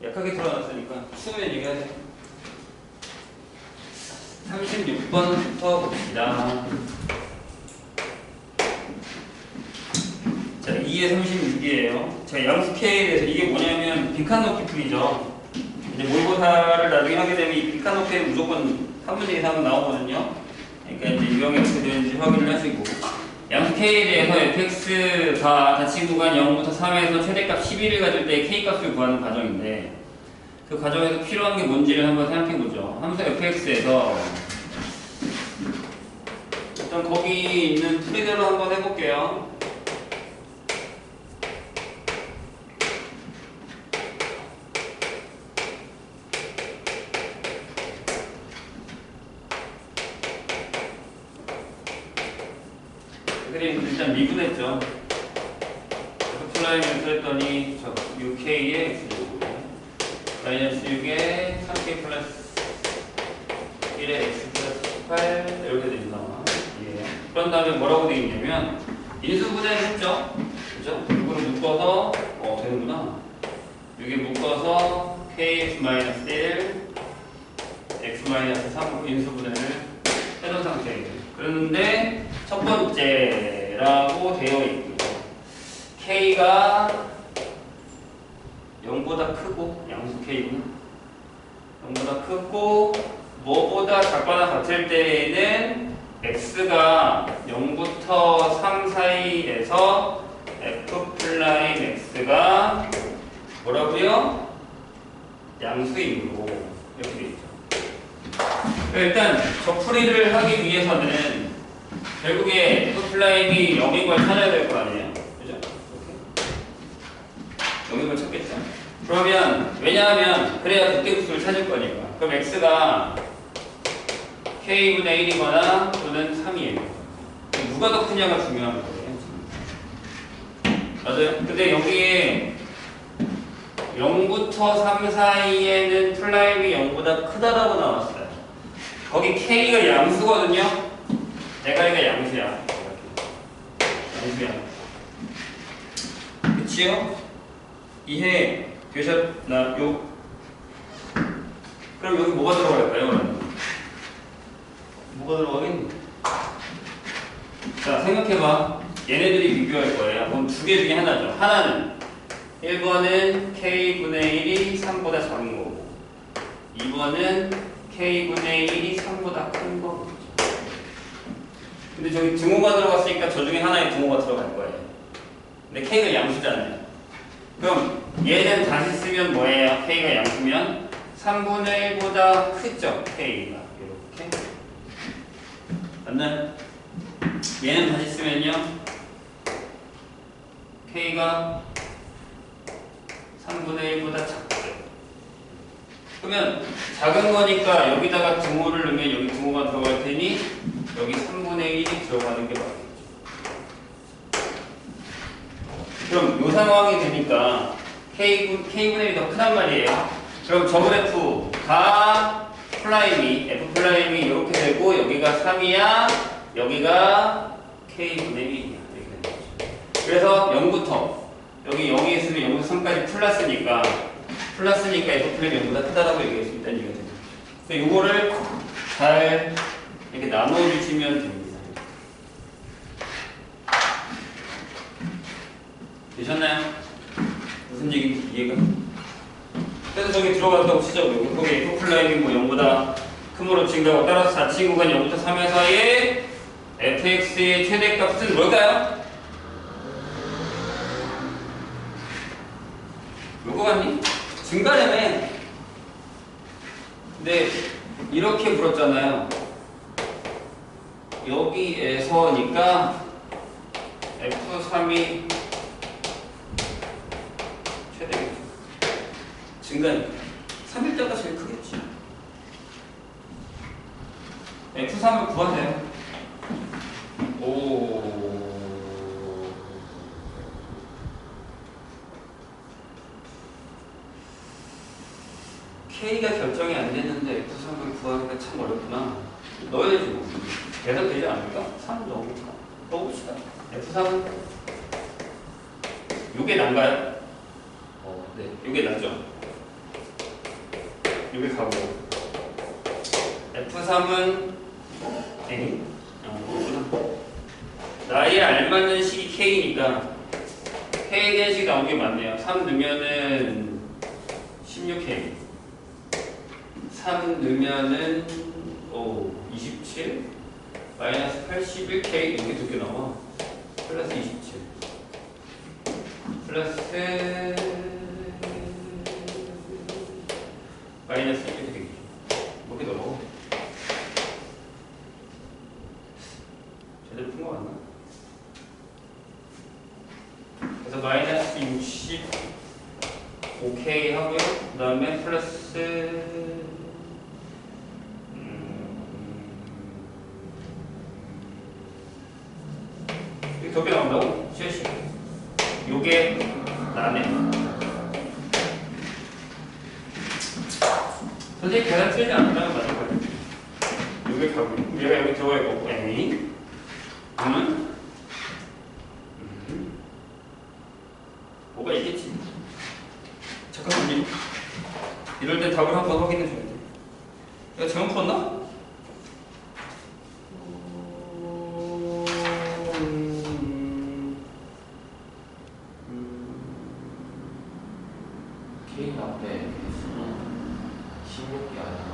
약하게 틀어놨으니까 수면 얘기하세요. 36번부터 봅시다. 자, 2에 36이에요. 자, 양수 K에 대해서 이게 뭐냐면 빈칸 넣기 풀이죠. 이제 모의고사를 나중에 하게 되면 이 빈칸 넣기에 무조건 3문제 이상은 나오거든요. 그러니까 이제 유형이 어떻게 되는지 확인을 하시고. 양수 K에 대해서 fx가 닫힌 구간 0부터 3에서 최대값 11을 가질 때 K값을 구하는 과정인데 그 과정에서 필요한 게 뭔지를 한번 생각해보죠. 함수 fx에서 일단 거기 있는 풀이대로 한번 해볼게요. 그림 일단 미분했죠. F라인을 했더니 저 6K에 X제곱 마이너스 6에 3K 플러스 1에 X 플러스 18 이렇게 됩니다. 예. 그런 다음에 뭐라고 되어 있냐면 인수분해를 했죠. 그죠? 이거를 묶어서 되는구나. 여기 묶어서 KX 마이너스 1 X 마이너스 3 인수분해를 해놓은 상태예요. 그런데 첫 번째라고 되어 있고요. K가 0보다 크고 양수 K는 0보다 크고 뭐보다 작거나 같을 때에는 X가 0부터 3 사이에서 F 플라임 X가 뭐라고요? 양수이므로 이렇게 되어 있죠. 일단 저 풀이를 하기 위해서는 결국에 F플라임이 0인 걸 찾아야 될 거 아니에요? 그죠? 이렇게 0인 걸 찾겠죠? 그러면 왜냐하면 그래야 극대급수를 찾을 거니까. 그럼 X가 K분의 1이거나 또는 3이에요. 누가 더 크냐가 중요한 거예요. 맞아요? 근데 여기에 0부터 3 사이에는 플라임이 0보다 크다라고 나왔어요. 거기 K가 양수거든요. 대가리가 양수야. 양수야. 그치요? 이해 되셨나요? 그럼 여기 뭐가 들어갈까요? 뭐가 들어가겠니? 자, 생각해봐. 얘네들이 비교할 거예요. 그럼 두 개 중에 하나죠. 하나는 1번은 K분의 1이 3보다 작은 거고 2번은 K분의 1이 3보다 큰 거고. 근데 저기 등호가 들어갔으니까 저 중에 하나에 등호가 들어갈 거예요. 근데 K가 양수잖아요. 그럼 얘는 다시 쓰면 뭐예요? K가 양수면 3분의 1보다 크죠? K가 이렇게 맞나요? 얘는 다시 쓰면요 K가 3분의 1보다 작죠. 그러면 작은 거니까 여기다가 등호를 넣으면 여기 등호가 들어갈 테니 여기 3분의 1이 들어가는 게 맞겠죠. 그럼 이 상황이 되니까 K분의 1이 더 크단 말이에요. 그럼 저그 F가 플라임이 F 플라임이 이렇게 되고 여기가 3이야 여기가 K분의 1이야 이렇게 되는 거죠. 그래서 0부터 여기 0이 있으면 0부터 3까지 플러스니까 F 플라임이 0보다 크다라고 얘기할 수 있다는 얘기가 됩니다. 그래서 이거를 잘 이렇게 나눠주시면 됩니다. 되셨나요? 무슨 얘기인지 이해가? 그래서 저기 들어간다고 치자고요. 거기 F 플라임이 뭐 0보다 크므로 증가하고 따라서 자칭 구간 0부터 3 사이에 fx의 최대값은 뭘까요? 요거 같니? 증가라며. 근데 이렇게 물었잖아요. 여기에서니까 F3이 최대값 증가니까 3일자가 제일 크겠지. F3을 구하세요. K가 결정이 안 됐는데 F3을 구하기가 참 어렵구나. 넣어야지 뭐. 대답되지 않을까? 3 넣어볼까? 넣어봅시다. F3은 요게 난가요? 네, 요게 나죠. 여기 가고 F3은 A 나에 알맞는 식이 K니까 K에 대한 식이 나온 게 맞네요. 3 넣으면은 16K 3 넣으면은 27 마이너스 81K 이렇게 두 개 나와. 플러스 27 플러스 마이너스 이렇게 되겠죠. 이렇게 넣어. 제대로 푼 거 맞나? 그래서 마이너스 65K 하고요. 그 다음에 플러스 이렇게 몇 개 나온다고? 70. 요게 나네. 선생님 계산 틀리지 않는다면 맞을 거예요. 요게 가고 얘가 여기 들어가 있고 A 그러면 뭐가 있겠지? 잠깐만요. 이럴 때 답을 한번 확인해 줘야 돼. 내가 잘못 풀었나? K 앞에 S는 16개 아니라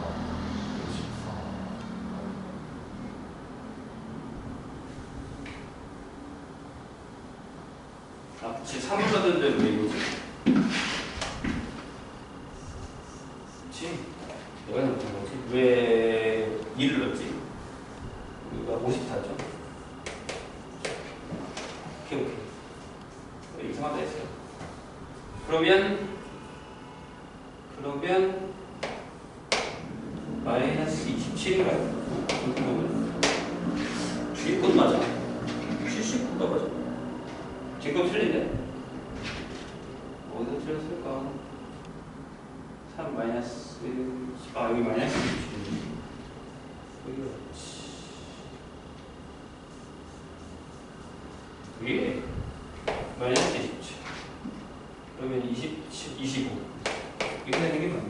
64. 아, 그치. 3을 넣었는데 왜 이거지? 그치. 내가 넣은 거지. 왜 2를 넣었지? 우리가 54죠. 오케이. 이상하다 했어요. 그러면 마이너스 27인가요? 뒤에 건 맞아. 79가 맞아. 지금 틀린데? 어디서 틀렸을까? 3 마이너스 여기 마이너스 27. 여기 위에 마이너스 27. 그러면 25. 이렇게 되는 게 맞네.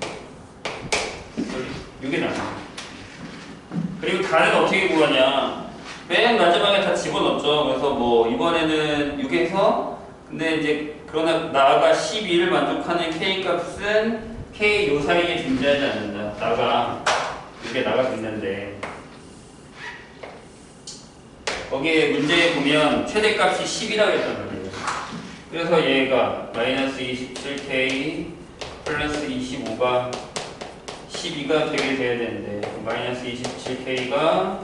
이게 나네. 그리고 다는 어떻게 구하냐? 맨 마지막에 다 집어넣었죠. 그래서 뭐 이번에는 6에서 근데 이제 그러나 나가 12를 만족하는 K 값은 K 요 사이에 존재하지 않는다. 이게 나가 있는데 거기에 문제에 보면 최대값이 10이라고 했단 말이에요. 그래서 얘가 마이너스 27K 플러스 25가 12가 되게 돼야 되는데 마이너스 27K가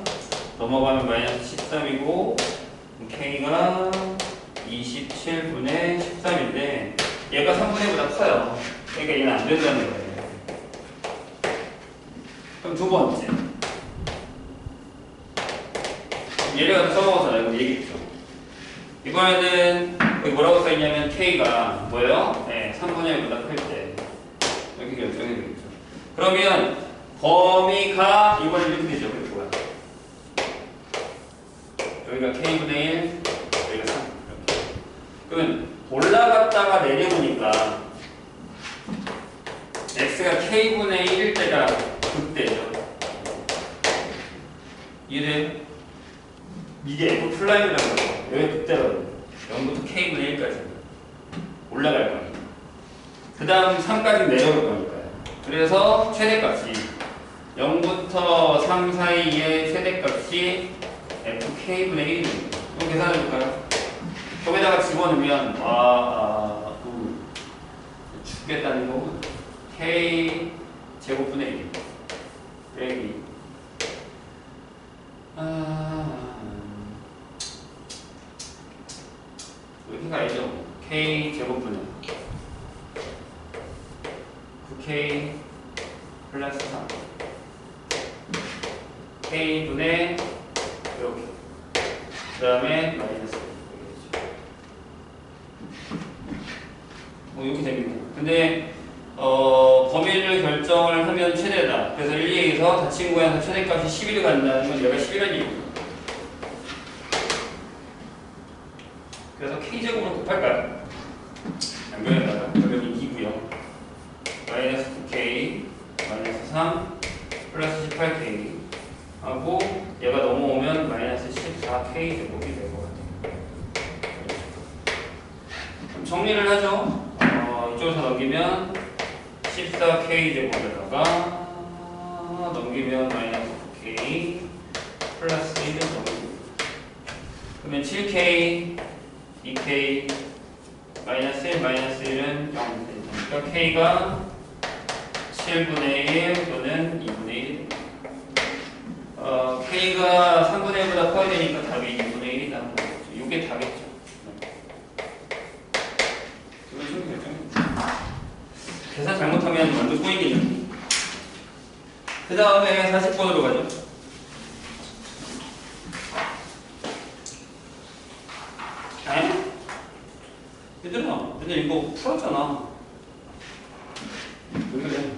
넘어가면 마이너스 13이고 K가 27분의 13인데 얘가 3분의 1보다 커요. 그러니까 얘는 안 된다는 거예요. 그럼 두 번째 얘를 갖다 써먹어서 내가 얘기했죠. 이번에는 여기 뭐라고 써있냐면 K가 뭐예요? 네, 3분의 1보다 클 때 이렇게 결정이 되겠죠. 그러면 범위가 이번 이렇게 되죠. 그리고 여기가 K분의 1, 여기가 3 이렇게. 그러면 올라갔다가 내려오니까 X가 K분의 1일 때가 그때죠. 이게 F 플라임이라고 해요. 여기 그때거든요. 0부터 K분의 1까지 올라갈 거니까. 그 다음 3까지 내려올 거니까요. 그래서 최대값이 0부터 3 사이의 최대값이 FK분의 1입니다. 이거 계산해볼까요? 거기다가 집어넣으면 죽겠다는 거고 K 제곱분의 1 빼기 여기가 아니죠. K 제곱분의 9K 플러스 3 K분의 이렇게 그 다음에 마이너스 이렇게 됩니다. 근데 범위를 결정을 하면 최대다. 그래서 1, 2에서 닫힌 구간에서 최대값이 11을 간다는 건 얘가 11이라는 얘기입니다. 그래서 K제곱으로 곱할까요? 안 그래요. 여기 2고요. 마이너스 9K 마이너스 3 플러스 18k 하고 얘가 넘어오면 마이너스 14k 제곱이 될 것 같아요. 그럼 정리를 하죠. 이쪽에서 넘기면 14k 제곱에다가 넘기면 마이너스 9k 플러스 1은 넘기고 그러면 7k 2k 마이너스 1 마이너스 1은 0 되니까 k가 7분의 1 또는 2분의 1 k가 3분의 1보다 커야 되니까 답이 2분의 1이다. 이게 답이겠죠. 이건 좀 결정이죠. 계산 잘못하면 완전 꼬이겠죠. 그 다음에 40번으로 가죠. 얘들아, 근데 이거 풀었잖아. 왜 그래?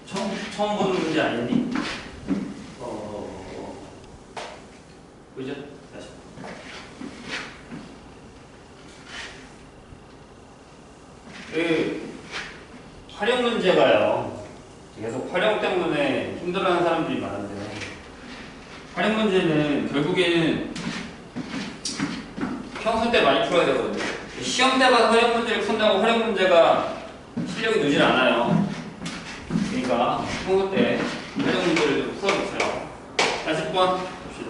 처음 보는 문제 아니니? 그죠? 다시. 활용 문제가요. 계속 활용 때문에 힘들어하는 사람들이 많은데, 활용 문제는 결국에는 평소 때 많이 풀어야 되거든요. 시험 때마다 활용 문제를 푼다고 활용 문제가 실력이 늘진 않아요. 그러니까 평소 때 활용 문제를 좀 풀어보세요. 40번 봅시다.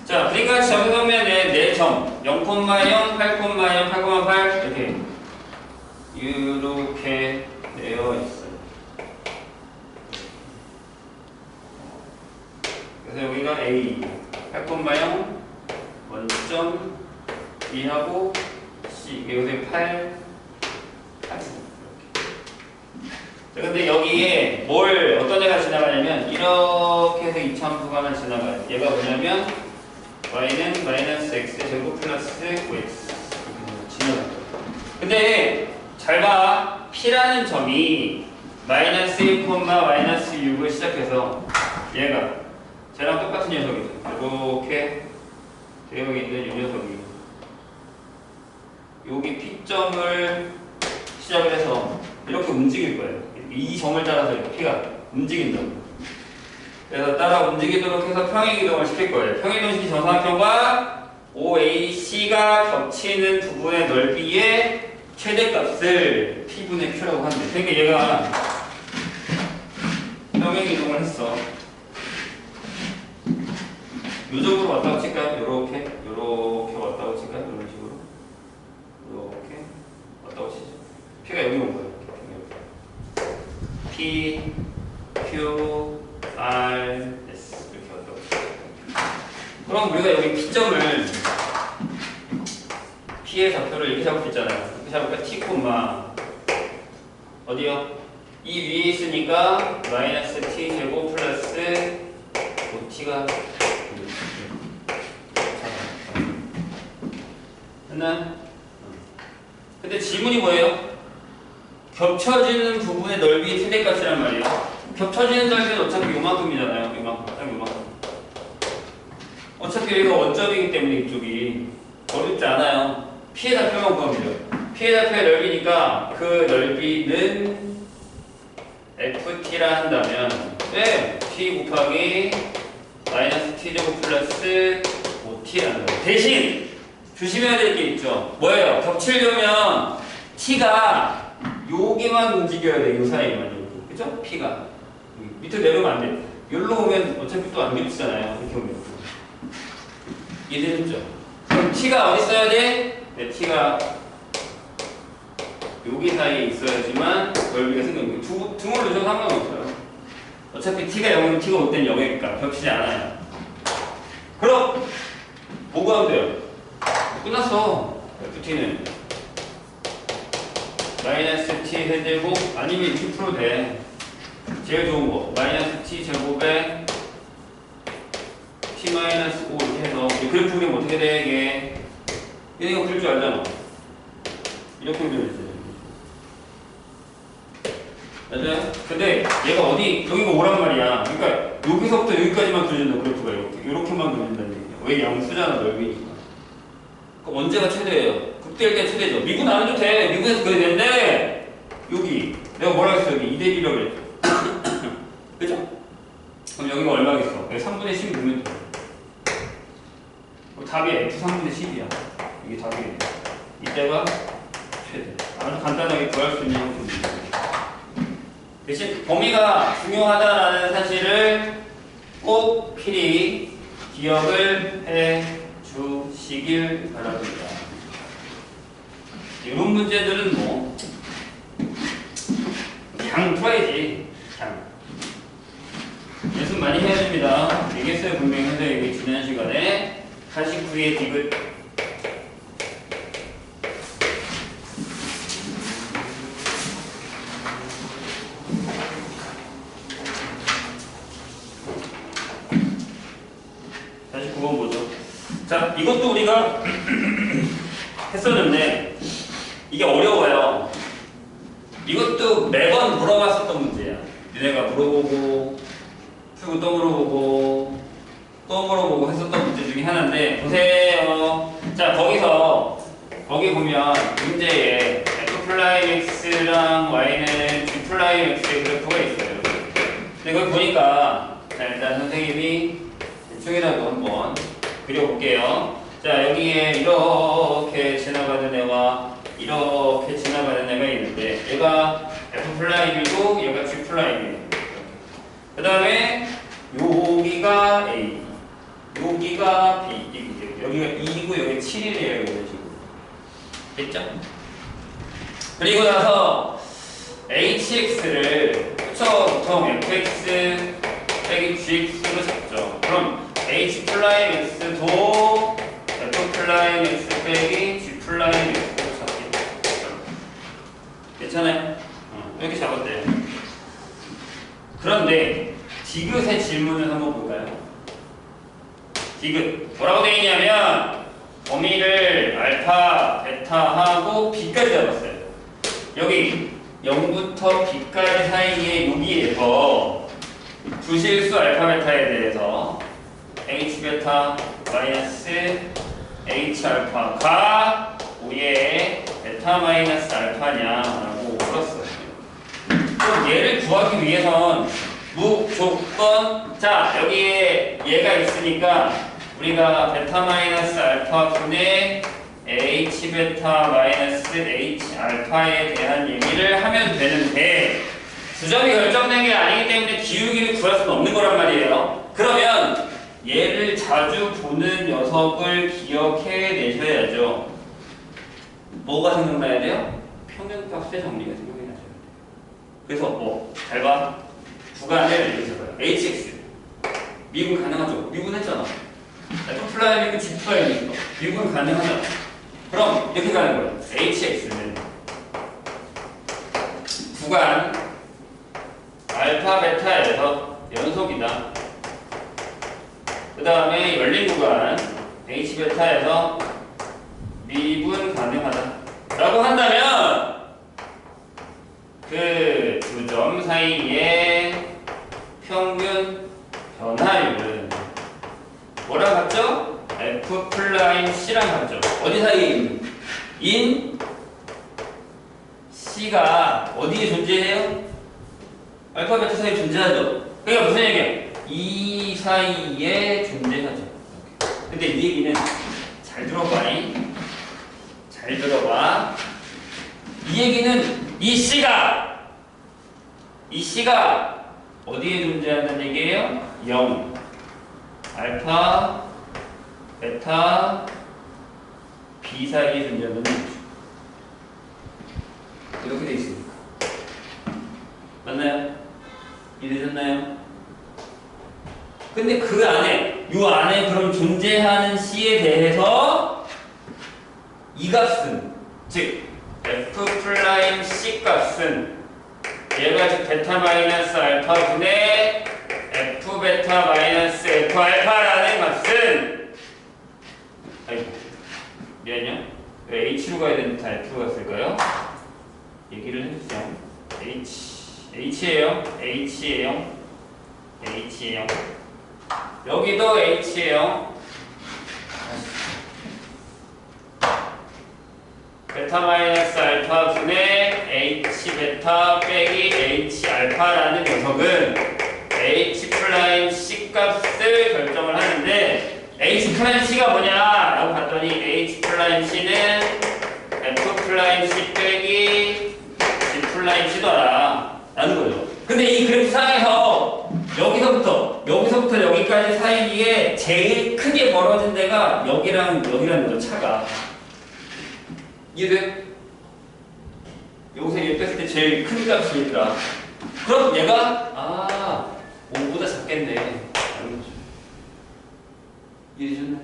자, 그러니까 점성면에 4점 0,0, 8,0, 8,8 이렇게 되어 있어요. 그래서 여기가 A 8,0 원점 2하고 C 여기 8 이렇게. 자, 근데 여기에 어떤 애가 지나가냐면 이렇게 해서 이차함수가 지나가요. 얘가 뭐냐면 y는 마이너스 x 제곱 플러스 5x 지나가요. 근데 잘 봐. p라는 점이 마이너스 1, 마이너스 6을 시작해서 얘가 쟤랑 똑같은 녀석이죠. 이렇게 되어 있는 이 녀석이 여기 P점을 시작을 해서 이렇게 움직일 거예요. 이 점을 따라서 P가 움직인다고. 그래서 따라 움직이도록 해서 평행이동을 시킬 거예요. 평행이동시킨 정사각형과 OAC가 겹치는 부분의 넓이의 최대값을 P분의 Q라고 하는데, 그러니까 얘가 평행이동을 했어. 요쪽으로 왔다고 칠까요? 요렇게 왔다고 칠까요? 이런 식으로 요렇게 왔다고 치죠. P가 여기 온 거예요. P, Q, R, S 이렇게 왔다고 치죠. 그럼 우리가 여기 P점을 P의 좌표를 이렇게 잡을 수 있잖아요. 이렇게 잡을까? T, 어디요? 이 위에 있으니까 마이너스 T 제곱 플러스 5T가 됐나? 근데 질문이 뭐예요? 겹쳐지는 부분의 넓이 최대값이란 말이에요. 겹쳐지는 넓이는 어차피 요만큼이잖아요. 요만큼. 어차피 여기가 원점이기 때문에 이쪽이 어렵지 않아요. P의 좌표만 구하면 돼요. P의 좌표의 넓이니까 그 넓이는 FT라 한다면 T 곱하기 마이너스 T 제곱 플러스 5T라는 거예요. 대신 조심해야 될 게 있죠. 뭐예요? 겹치려면 T가 여기만 움직여야 돼. 요 사이만. 그죠? P가. 밑으로 내려오면 안 돼. 여기로 오면 어차피 또 안 겹치잖아요. 이렇게 오면. 이해되셨죠? 그럼 T가 어디 있어야 돼? 네, T가 여기 사이에 있어야지만 넓이가 생깁니다. 등을 넣으셔도 상관없어요. 어차피 T가 0이면 T가 올 때는 0이니까 겹치지 않아요. 그럼 뭐 구하면 돼요? 끝났어. FT는 마이너스 T 세제곱 아니면 이렇게 풀어도 돼. 제일 좋은 거 마이너스 T 제곱에 T 마이너스 5 이렇게 해서 이 그래프 그리면 어떻게 돼 이게? 이거 그릴 줄 알잖아. 이렇게 그려야지. 맞아요? 근데 얘가 어디 여기가 오란 말이야. 그러니까 여기서부터 여기까지만 그려진다. 그래프가 이렇게만 그려진다는 얘기야. 왜 양수잖아 넓이니까. 그럼 언제가 최대예요? 극대일 때 최대죠. 미분 안 해도 돼. 미분에서 그려야 되는데 여기 내가 뭐라 했어? 여기 2대1이라고 그랬죠. 그죠? 그럼 여기가 얼마겠어? 여기 3분의 10 넣으면 돼. 답이 F 3분의 10이야. 이게 답이겠네. 이때가 최대. 아주 간단하게 구할 수 있는 형태입니다. 대신 범위가 중요하다라는 사실을 꼭 필히 기억을 해 주시길 바랍니다. 이런 문제들은 뭐 그냥 풀어야지. 그냥 연습 많이 해야 됩니다. 얘기했어요 분명히. 선생님이 지난 시간에 89의 디귿 다시 9번 보죠. 자, 이것도 우리가 했었는데 이게 어려워요. 이것도 매번 물어봤었던 문제야. 니네가 물어보고 풀고 또 물어보고 또 물어보고 했었던 문제 중에 하나인데 보세요. 자, 거기 보면 문제에 F'X랑 Y는 G'X의 그래프가 있어요. 근데 거기 보니까 자, 일단 선생님이 대충이라도 한번 그려볼게요. 자, 여기에 이렇게 지나가는 애와 이렇게 지나가는 애가 있는데 얘가 F'이고 얘가 G'이에요. 그 다음에 여기가 A, 여기가 B, 여기가 2이고 여기 7이래요. 이런 식으로. 됐죠? 그리고 나서 HX를 보통 FX 빼기 GX로 잡죠. 그럼 H'X도 F'X 빼기 G'X로 잡겠죠. 괜찮아요? 이렇게 잡았대요. 그런데 디귿의 질문을 한번 볼까요? 디귿 뭐라고 되어 있냐면 범위를 알파, 베타하고 B까지 잡았어요. 여기 0부터 B까지 사이에 여기에서 주실수 알파, 베타에 대해서 H 베타 마이너스 H 알파가 5의 베타 마이너스 알파냐라고 물었어요. 그럼 얘를 구하기 위해선 무조건 자 여기에 얘가 있으니까 우리가 베타 마이너스 알파 분의 H 베타 마이너스 H 알파에 대한 얘기를 하면 되는데 주점이 결정된 게 아니기 때문에 기울기를 구할 수는 없는 거란 말이에요. 그러면 얘를 자주 보는 녀석을 기억해 내셔야죠. 뭐가 생각나야 돼요? 평균값의 정리가 생각이 나셔야 돼요. 그래서 잘 봐. 구간을 이렇게 잡아요. HX 미분 가능하죠? 미분했잖아. F'이고 G'이니까 미분 가능하잖아. 그럼 이렇게 가는 거예요. HX는 구간 알파 베타에서 연속이다. 그 다음에 열린 구간 H 베타에서 미분 가능하다 라고 한다면 그 두 점 사이의 평균 변화율은 뭐랑 같죠? F'C랑 같죠? 어디 사이에 인 C가 어디에 존재해요? 알파 베타 사이에 존재하죠? 그러니까 무슨 얘기야? 이 사이에 존재하죠. 근데 이 얘기는 잘 들어봐. 잘 들어봐. 이 얘기는 이 C가 어디에 존재한다는 얘기예요? 0. 알파, 베타, B 사이에 존재한다는 얘기죠. 이렇게 돼 있습니다. 맞나요? 이해되셨나요? 근데 그 안에, 요 안에 그럼 존재하는 C에 대해서 이 값은, 즉 F'C 값은 얘가 즉 베타 마이너스 알파 분의 F 베타 마이너스 F 알파라는 값은 아이고 미안해요. 왜 H로 가야 되는데 다 F로 갔을까요? 얘기를 해주세요. H예요. 여기도 H예요. 베타 마이너스 알파 분의 H 베타 빼기 H 알파라는 녀석은 H 프라임 C 값을 결정을 하는데 H 프라임 C가 뭐냐 라고 봤더니 H 프라임 C는 F 프라임 C 빼기 G 프라임 C더라 라는 거죠. 근데 이 그래프 상에서 여기서부터 여기까지 사이에 제일 크게 벌어진 데가 여기랑 거죠. 차가 이해돼? 여기서 얘 뺐을 때 제일 큰 값이니까 그럼 얘가 5보다 작겠네 라는 거죠. 이해되셨나요?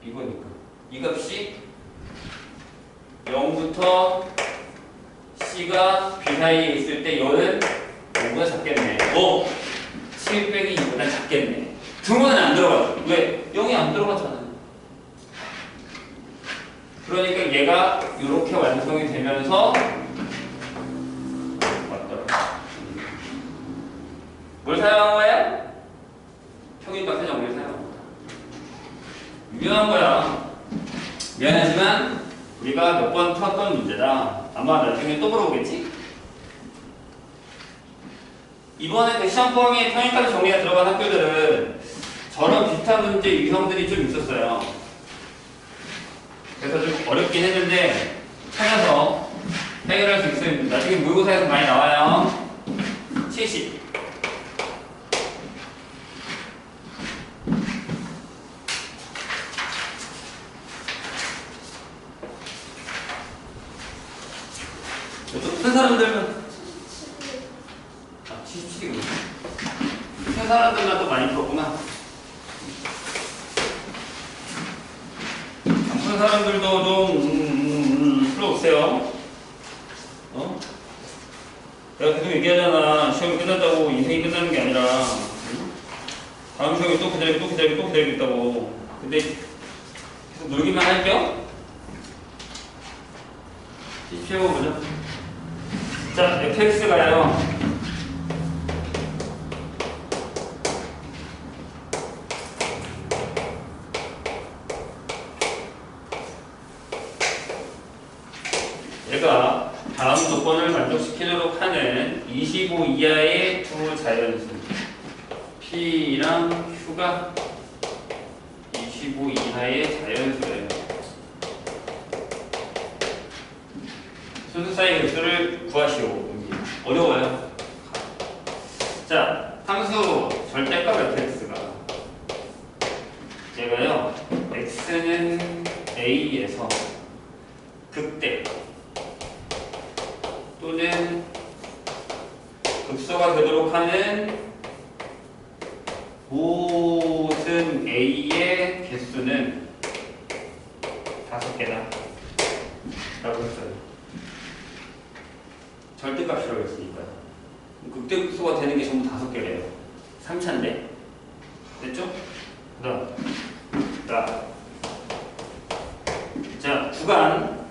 이거니까 이 값이 0부터 C가 B 사이에 있을 때 얘는 5보다 작겠네. 7 빼기 2보다 작겠네. 등호는 안 들어가죠. 왜? 0이 안 들어가잖아요. 그러니까 얘가 이렇게 완성이 되면서 맞더라. 뭘 사용한 거야? 평균값의 정리를 사용한 거야. 유명한 거야. 미안하지만 우리가 몇 번 풀었던 문제다. 아마 나중에 또 물어보겠지? 이번에 그 시험 범위에 평균값 정리가 들어간 학교들은 저런 비슷한 문제 유형들이 좀 있었어요. 그래서 좀 어렵긴 했는데 찾아서 해결할 수 있어요. 나중에 모의고사에서 많이 나와요. 70. 큰 사람들은 77이구나. 큰 사람들만 또 많이 풀었구나. 큰 사람들도 좀 풀어보세요. 내가 계속 얘기하잖아. 시험이 끝났다고 인생이 끝나는 게 아니라 다음 시험이 또 기다리고 있다고. 근데 계속 놀기만 할게요. 피해보자. 자, fx가요. 얘가 다음 조건을 만족시키도록 하는 25 이하의 두 자연수 P랑 Q가 25 이하의 자연수예요. 순수 사이 격수를 구하시오. 어려워요. 자, 함수 절대값 fx가 얘가요 x는 a에서 극대 또는 극소가 되도록 하는 모든 a의 개수는 5개다 라고 했어요. 절대값이라고 했으니까 극대극소가 되는 게 전부 5개래요. 3차인데 됐죠? 자, 구간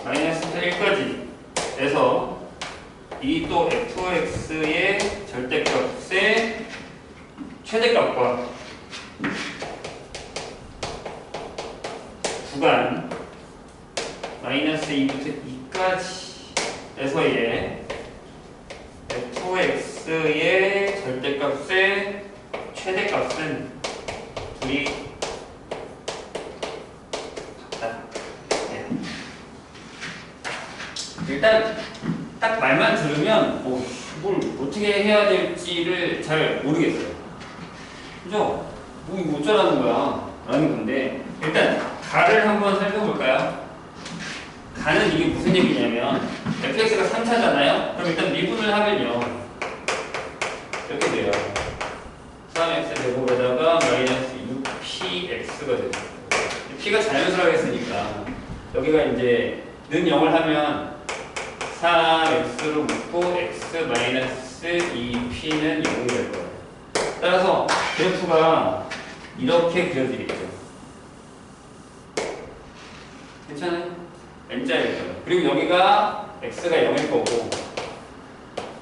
마이너스부터 1까지 에서 이 또 fx의 절대값의 최대값과 구간 마이너스 2부터 2까지 에서의 fx의 절대값의 최대값은 둘이 같다. 네. 일단 딱 말만 들으면 뭘 어떻게 해야 될지를 잘 모르겠어요. 그죠? 뭐 이거 어쩌라는 거야 라는 건데 일단 가를 한번 살펴볼까요? 가는 이게 무슨 얘기냐면 fx가 3차잖아요? 그럼 일단 미분을 하면요 이렇게 돼요. 3x 제곱에다가 마이너스 6px가 되죠. p가 자연수라고 했으니까 여기가 이제 는 0을 하면 4x로 묶고 x 마이너스 2p는 0이 될 거예요. 따라서 그래프가 이렇게 그려지겠죠. 괜찮아요? N자일 거예요. 그리고 여기가 x가 0일 거고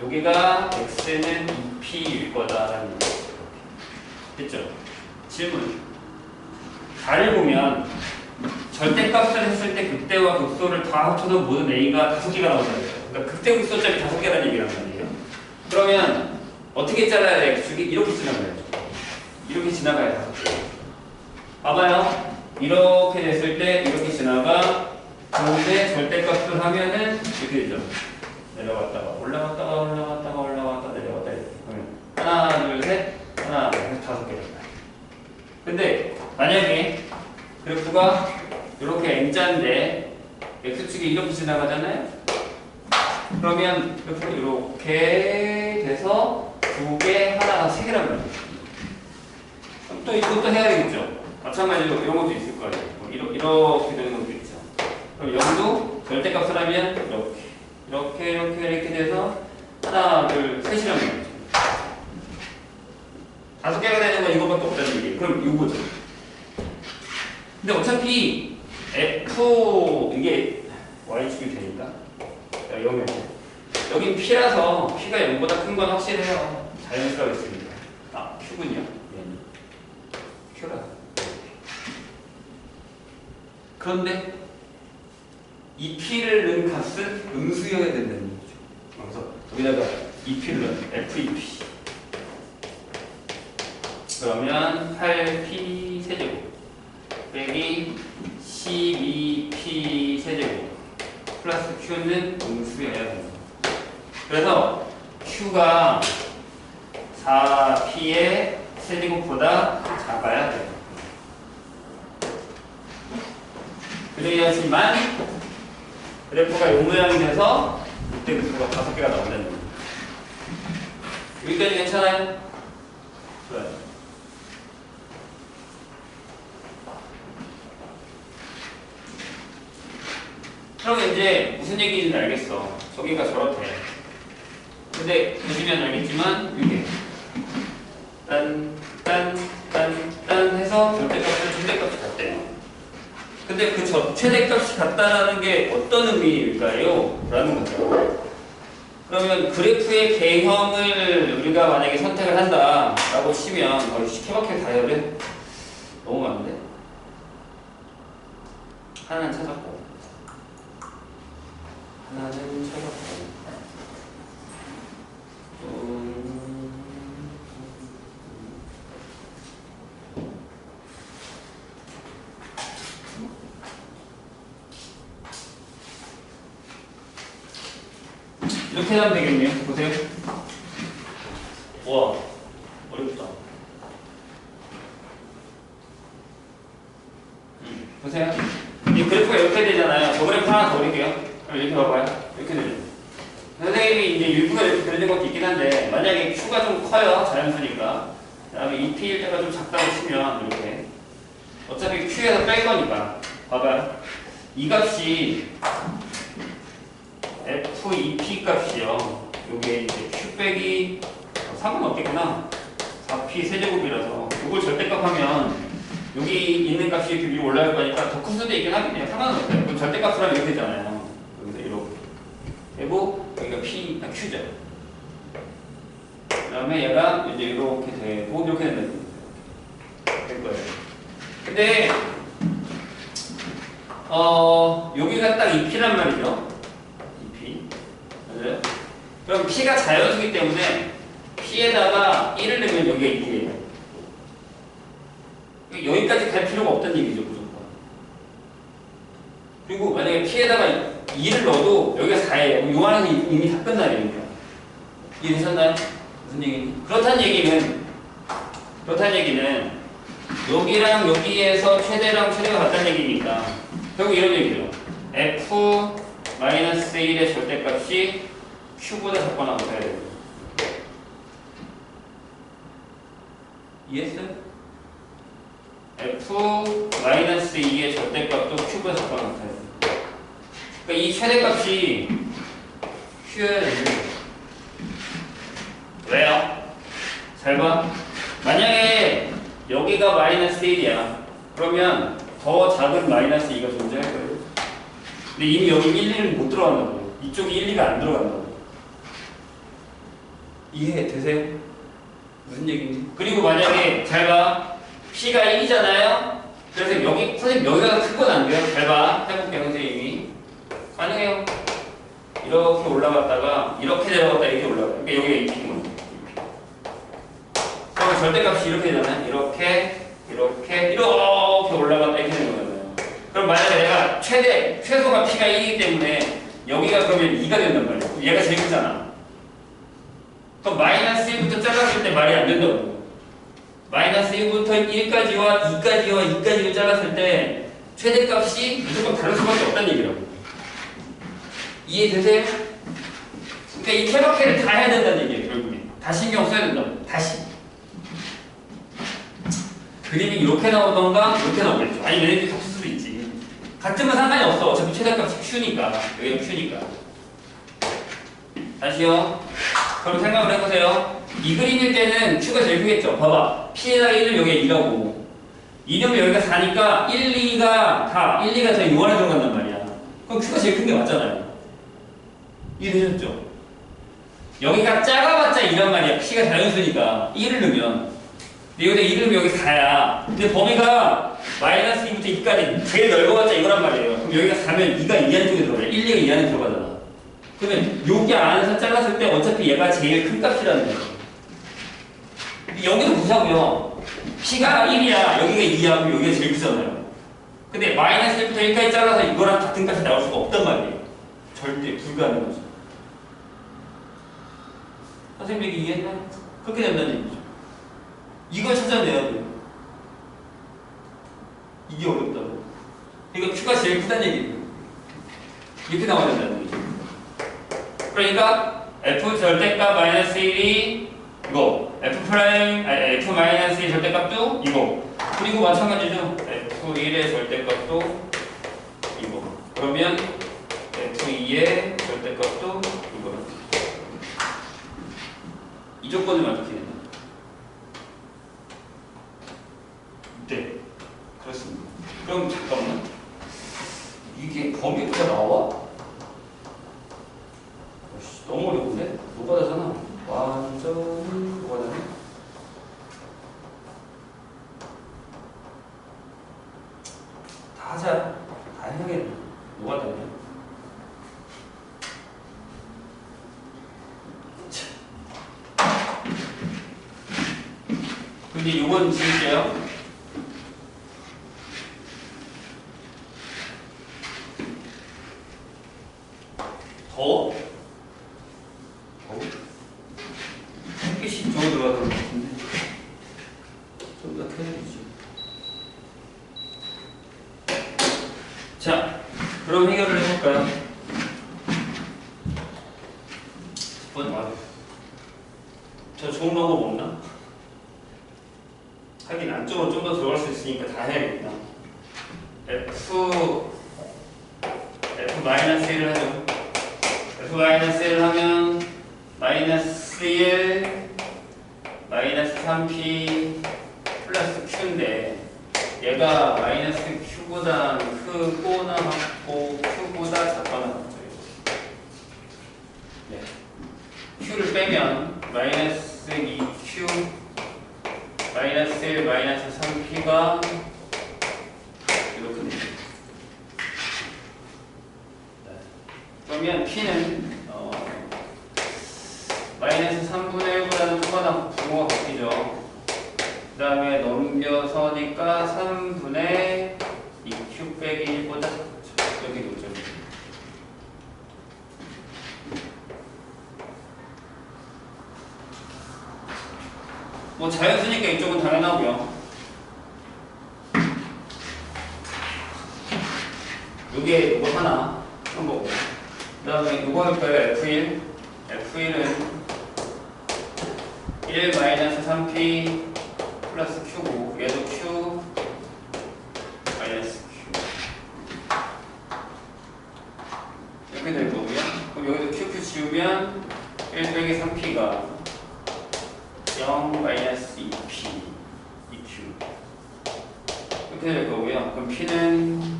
여기가 x는 2p일 거다라는 얘기죠. 됐죠? 질문. 가를 보면 절대값을 했을 때 극대와 극소를 다 합쳐서 모든 a가 5개가 나오잖아요. 그러니까 극대 극소점이 5개라는 얘기란 말이에요. 그러면 어떻게 잘라야 돼? X축이 이렇게 지나가야죠. 이렇게 지나가야 다섯 개. 봐봐요. 이렇게 됐을 때 이렇게 지나가. 그런데 절대값을 하면은 이렇게 되죠. 내려갔다가 올라갔다가 올라갔다가 올라갔다가 내려갔다 이렇게. 그러면 하나 둘 셋 하나 둘 셋 다섯 개 됩니다. 근데 만약에 그래프가 이렇게 N자인데 X축이 이렇게 지나가잖아요. 그러면 그래프가 이렇게 돼서 두 개, 하나, 세 개란 말이에요. 그럼 또 이것도 해야 되겠죠. 마찬가지로 이런 것도 있을 거예요. 뭐 이렇게 되는 것도 있죠. 그럼 0도 절대값을 하면 이렇게 돼서 하나, 둘, 셋이란 말이죠. 다섯 개가 되는 건 이거밖에 없다는 얘기예요. 그럼 이거죠. 근데 어차피 F 이게 Y축이 되니까 여긴 P라서 P가 0보다 큰 건 확실해요. 자연수라고 있습니다. 아, Q군요. 얘는 Q라. 그런데 이 P를 넣은 값은 음수여야 된다는 얘기죠. 그래서 여기다가 이 P를 넣으면 FEP. 그러면 8P 세제곱 빼기 12P 세제곱 플러스 Q는 음수여야 됩니다. 그래서 Q가 4P의 세제곱보다 작아야 돼요. 그래야지만 그래프가 이 모양이 돼서 그때 그래프가 5개가 나온다는 거예요. 여기까지 괜찮아요? 좋아요. 그러면 이제 무슨 얘기인지 알겠어. 저기가 저렇대. 근데 보시면 알겠지만 이렇게 딴 해서 절대값이 같대요. 근데 그 최대값이 같다라는 게 어떤 의미일까요? 라는 거죠. 그러면 그래프의 개형을 우리가 만약에 선택을 한다라고 치면 시켜박혀 다 해야 돼? 너무 많은데? 하나는 찾았고 하나는 찾았고 이렇게 하면 되겠네요. 보세요. 와, 어렵다. 보세요. 이 그래프가 이렇게 되잖아요. 저 그래프 하나 더 그릴게요. 이렇게 봐봐요. 이렇게 되죠. 선생님이 이제 일부가 이렇게 그리는 것도 있긴 한데, 만약에 Q가 좀 커요. 자연수니까. 그 다음에 이 P일 때가 좀 작다고 치면, 이렇게. 어차피 Q에서 뺄 거니까. 봐봐요. 이 값이 FEP 값이요. 요게 이제 Q 빼기 상관없겠구나. 4P 세제곱이라서 이걸 절대값 하면 여기 있는 값이 이렇게 위로 올라갈 거니까 더 클 수도 있긴 하겠네요. 상관없어요. 그럼 절대값을 하면 이렇게 되잖아요. 여기서 이렇게 되고 여기가 Q죠. 그 다음에 얘가 이제 이렇게 되고 이렇게 된다는 거예요. 될 거예요. 근데 여기가 딱 이 P란 말이죠. 맞아요? 그럼 P가 자연수기 때문에 P에다가 1을 넣으면 여기가 2예요. 여기까지 갈 필요가 없다는 얘기죠, 무조건. 그리고 만약에 P에다가 2를 넣어도 여기가 4예요. 요 안에서 이미 다 끝나요, 얘기가. 이해되셨나요? 무슨 얘기인지? 그렇다는 얘기는 여기랑 여기에서 최대랑 최대가 같다는 얘기니까 결국 이런 얘기죠. F-1의 절대값이 Q보다 작거나 같아야 돼요. 이해했어요? F-2의 절대값도 Q보다 작거나 같아야 돼요. 그러니까 이 최대값이 Q여야 되는 왜요? 잘 봐. 만약에 여기가 마이너스 1이야. 그러면 더 작은 마이너스 2가 존재할 거예요. 근데 이미 여기 1, 2는 못 들어간다고요. 이쪽이 1, 2가 안 들어간다고요. 이해되세요? 무슨 얘기인지? 그리고 만약에 잘 봐. P가 1이잖아요? 그래서 여기, 선생님 여기가 큰 건 안 돼요? 잘 봐. 해볼게요, 선생님이. 가능해요. 이렇게 올라갔다가 이렇게 내려갔다 이렇게 올라가. 그러니까 여기가 이 P인 거죠. 그럼 절대값이 이렇게 되잖아요. 이렇게 올라갔다 이렇게 되는 거잖아요. 그럼 만약에 내가 최소가 P가 1이기 때문에 여기가 그러면 2가 된단 말이에요. 얘가 제일 크잖아. 그럼 마이너스 1부터 잘랐을 때 말이 안 된다고. 마이너스 1부터 1까지와 2까지를 잘랐을 때 최대값이 무조건 다를 수밖에 없다는 얘기라고. 이해되세요? 그러니까 이 케바케를 다 해야 된다는 얘기예요. 결국에 다 신경 써야 된다고. 다시 그림이 이렇게 나오던가 이렇게 나오겠죠. 아니 얘네들이 같을 수도 있지. 같으면 상관이 없어. 어차피 최대값이 Q니까. 여기가 Q니까. 다시요. 그럼 생각을 해보세요. 이 그림일 때는 Q가 제일 크겠죠. 봐봐. P에다가 1은 여기가 2라고. 2면 여기가 4니까 1, 2가 저희 요 안에 들어간단 말이야. 그럼 Q가 제일 큰 게 맞잖아요. 이해되셨죠? 여기가 작아봤자 2란 말이야. P가 자연수니까 1을 넣으면. 근데 여기다 1을 넣으면 여기 4야. 근데 범위가 마이너스 2부터 2까지 제일 넓어봤자 이거란 말이에요. 그럼 여기가 4면 2가 이 안쪽에 들어가요. 1, 2가 이 안에 들어가잖아. 그러면 여기 안에서 잘랐을 때 어차피 얘가 제일 큰 값이라는 거예요. 여기도 보자고요. P가 1이야. 여기가 2야. 그럼 여기가 제일 크잖아요. 근데 마이너스 1부터 1까지 잘라서 이거랑 같은 값이 나올 수가 없단 말이에요. 절대 불가능한 거죠. 선생님 얘기 이해했나요? 그렇게 된다는 얘기죠. 이걸 찾아내야 돼요. 이게 어렵다고. 그러니까 Q가 제일 크다는 얘기예요. 이렇게 나와야 된다는 얘기죠. 그러니까 F 절대값 마이너스 1이 이거 F 마이너스 1 절대값도 이거 그리고 마찬가지죠. F1의 절대값도 이거 그러면 F2의 절대값도 이거라고. 이 조건을 만족해야 된다. 네, 그렇습니다. 그럼 잠깐만. 이게 범위가 나와? 너무 어려운데? 노가다잖아. 완전 노가다네. 다 하자. 다 해야겠네. 노가다네. 근데 요건 지울게요. 더? 햇빛이 더 들어가는 것 같은데 좀 더 켜주지. 자, 그럼 해결을 해볼까요? 저 좋은 방법 없나? 하긴 안쪽으로 좀 더 들어갈 수 있으니까 다 해야겠다. F-1을 하죠. F-1을 하면 마이너스 1 마이너스 3P 플러스 Q인데 얘가 마이너스 Q보다 크거나 같고 Q보다 작거나 같죠. 네. Q를 빼면 마이너스 2Q 마이너스 1 마이너스 3P가 이렇게 됩니다. 그러면 P는 마이너스 3분의 1보다는 크거나 부호가 바뀌죠. 그 다음에 넘겨서니까 3분의 2Q 빼기 1보다 작죠. 여기 놓죠. 뭐 자연수니까 이쪽은 당연하고요. 요게 이거 하나 한 거고. 그 다음에 이거 할까요? F1은 1 마이너스 3P 플러스 Q고 얘도 Q 마이너스 Q 이렇게 될 거고요. 그럼 여기도 QQ 지우면 1 빼기 3P가 0 마이너스 2P 2Q 이렇게 될 거고요. 그럼 P는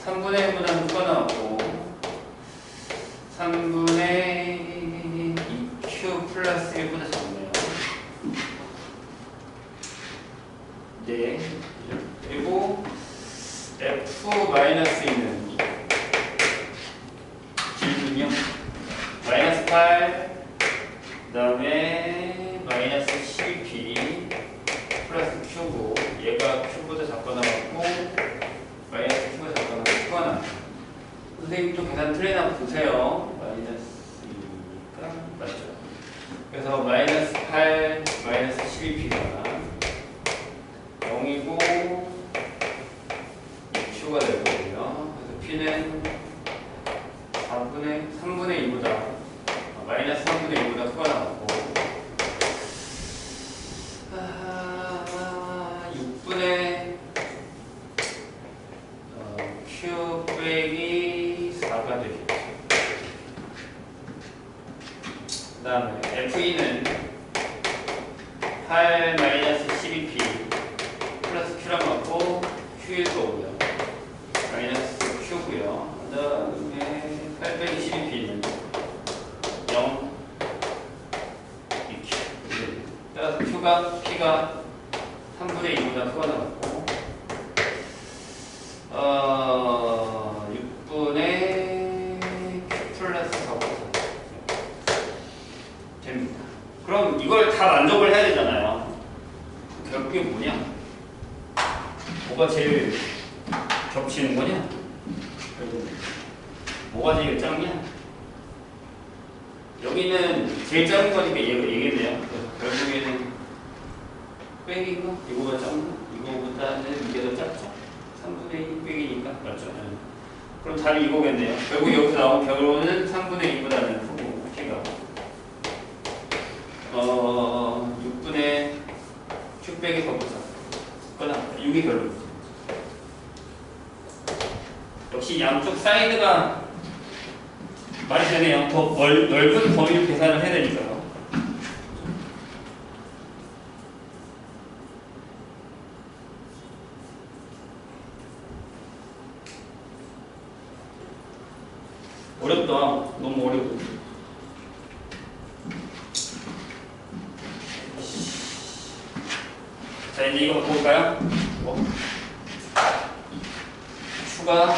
3분의 1보다는 크거나 같고 3분의 2Q 플러스 1보다 작네요. 네. 그리고 F 마이너스 2는 길군요. 8, 그 다음에 마이너스 12p 플러스 q고 얘가 q보다 작거나 같고 마이너스 q보다 작거나 같고 하나. 선생님 좀 계산 틀리나 보세요. 마이너스 2니까 맞죠? 그래서 마이너스 8 마이너스 12p가 0이고 q가 될 거고요. 그래서 p는 3분의 2보다 마이너스 3분의 2보다 크가 나왔고 6분의 q 빼기 4가 되겠죠. 그 다음에 FE는 8 마이너스 12p 플러스 q랑 맞고 q일 거고요. 마이너스 q고요. 그 다음에 8 빼기 12p는 0 2q. 따라서 q가 p가 3분의 2보다 크가 나왔고 6분의 q 플러스 4보다 됩니다. 그럼 이걸 다 만족을 해야 되잖아요. 결국에 뭐냐? 뭐가 제일 겹치는 거냐? 뭐가 제일 작냐? 여기는 제일 작은 거니까 얘기네요. 결국에는 빼기가 이거보다 작나? 이거보다는 이게 더 작죠? 3분의 2 빼기니까 맞죠? 네. 그럼 답이 이거겠네요. 결국 여기서 나온 결론은 3분의 2보다는 크고 P가 6분의 q 빼기 4보다 그거나 6이 결론. 역시 양쪽 사이드가 말이 되네요. 더 넓은 범위를 계산을 해야 되니까요. 어렵다. 너무 어려워. 자, 이제 이거 볼까요? 추가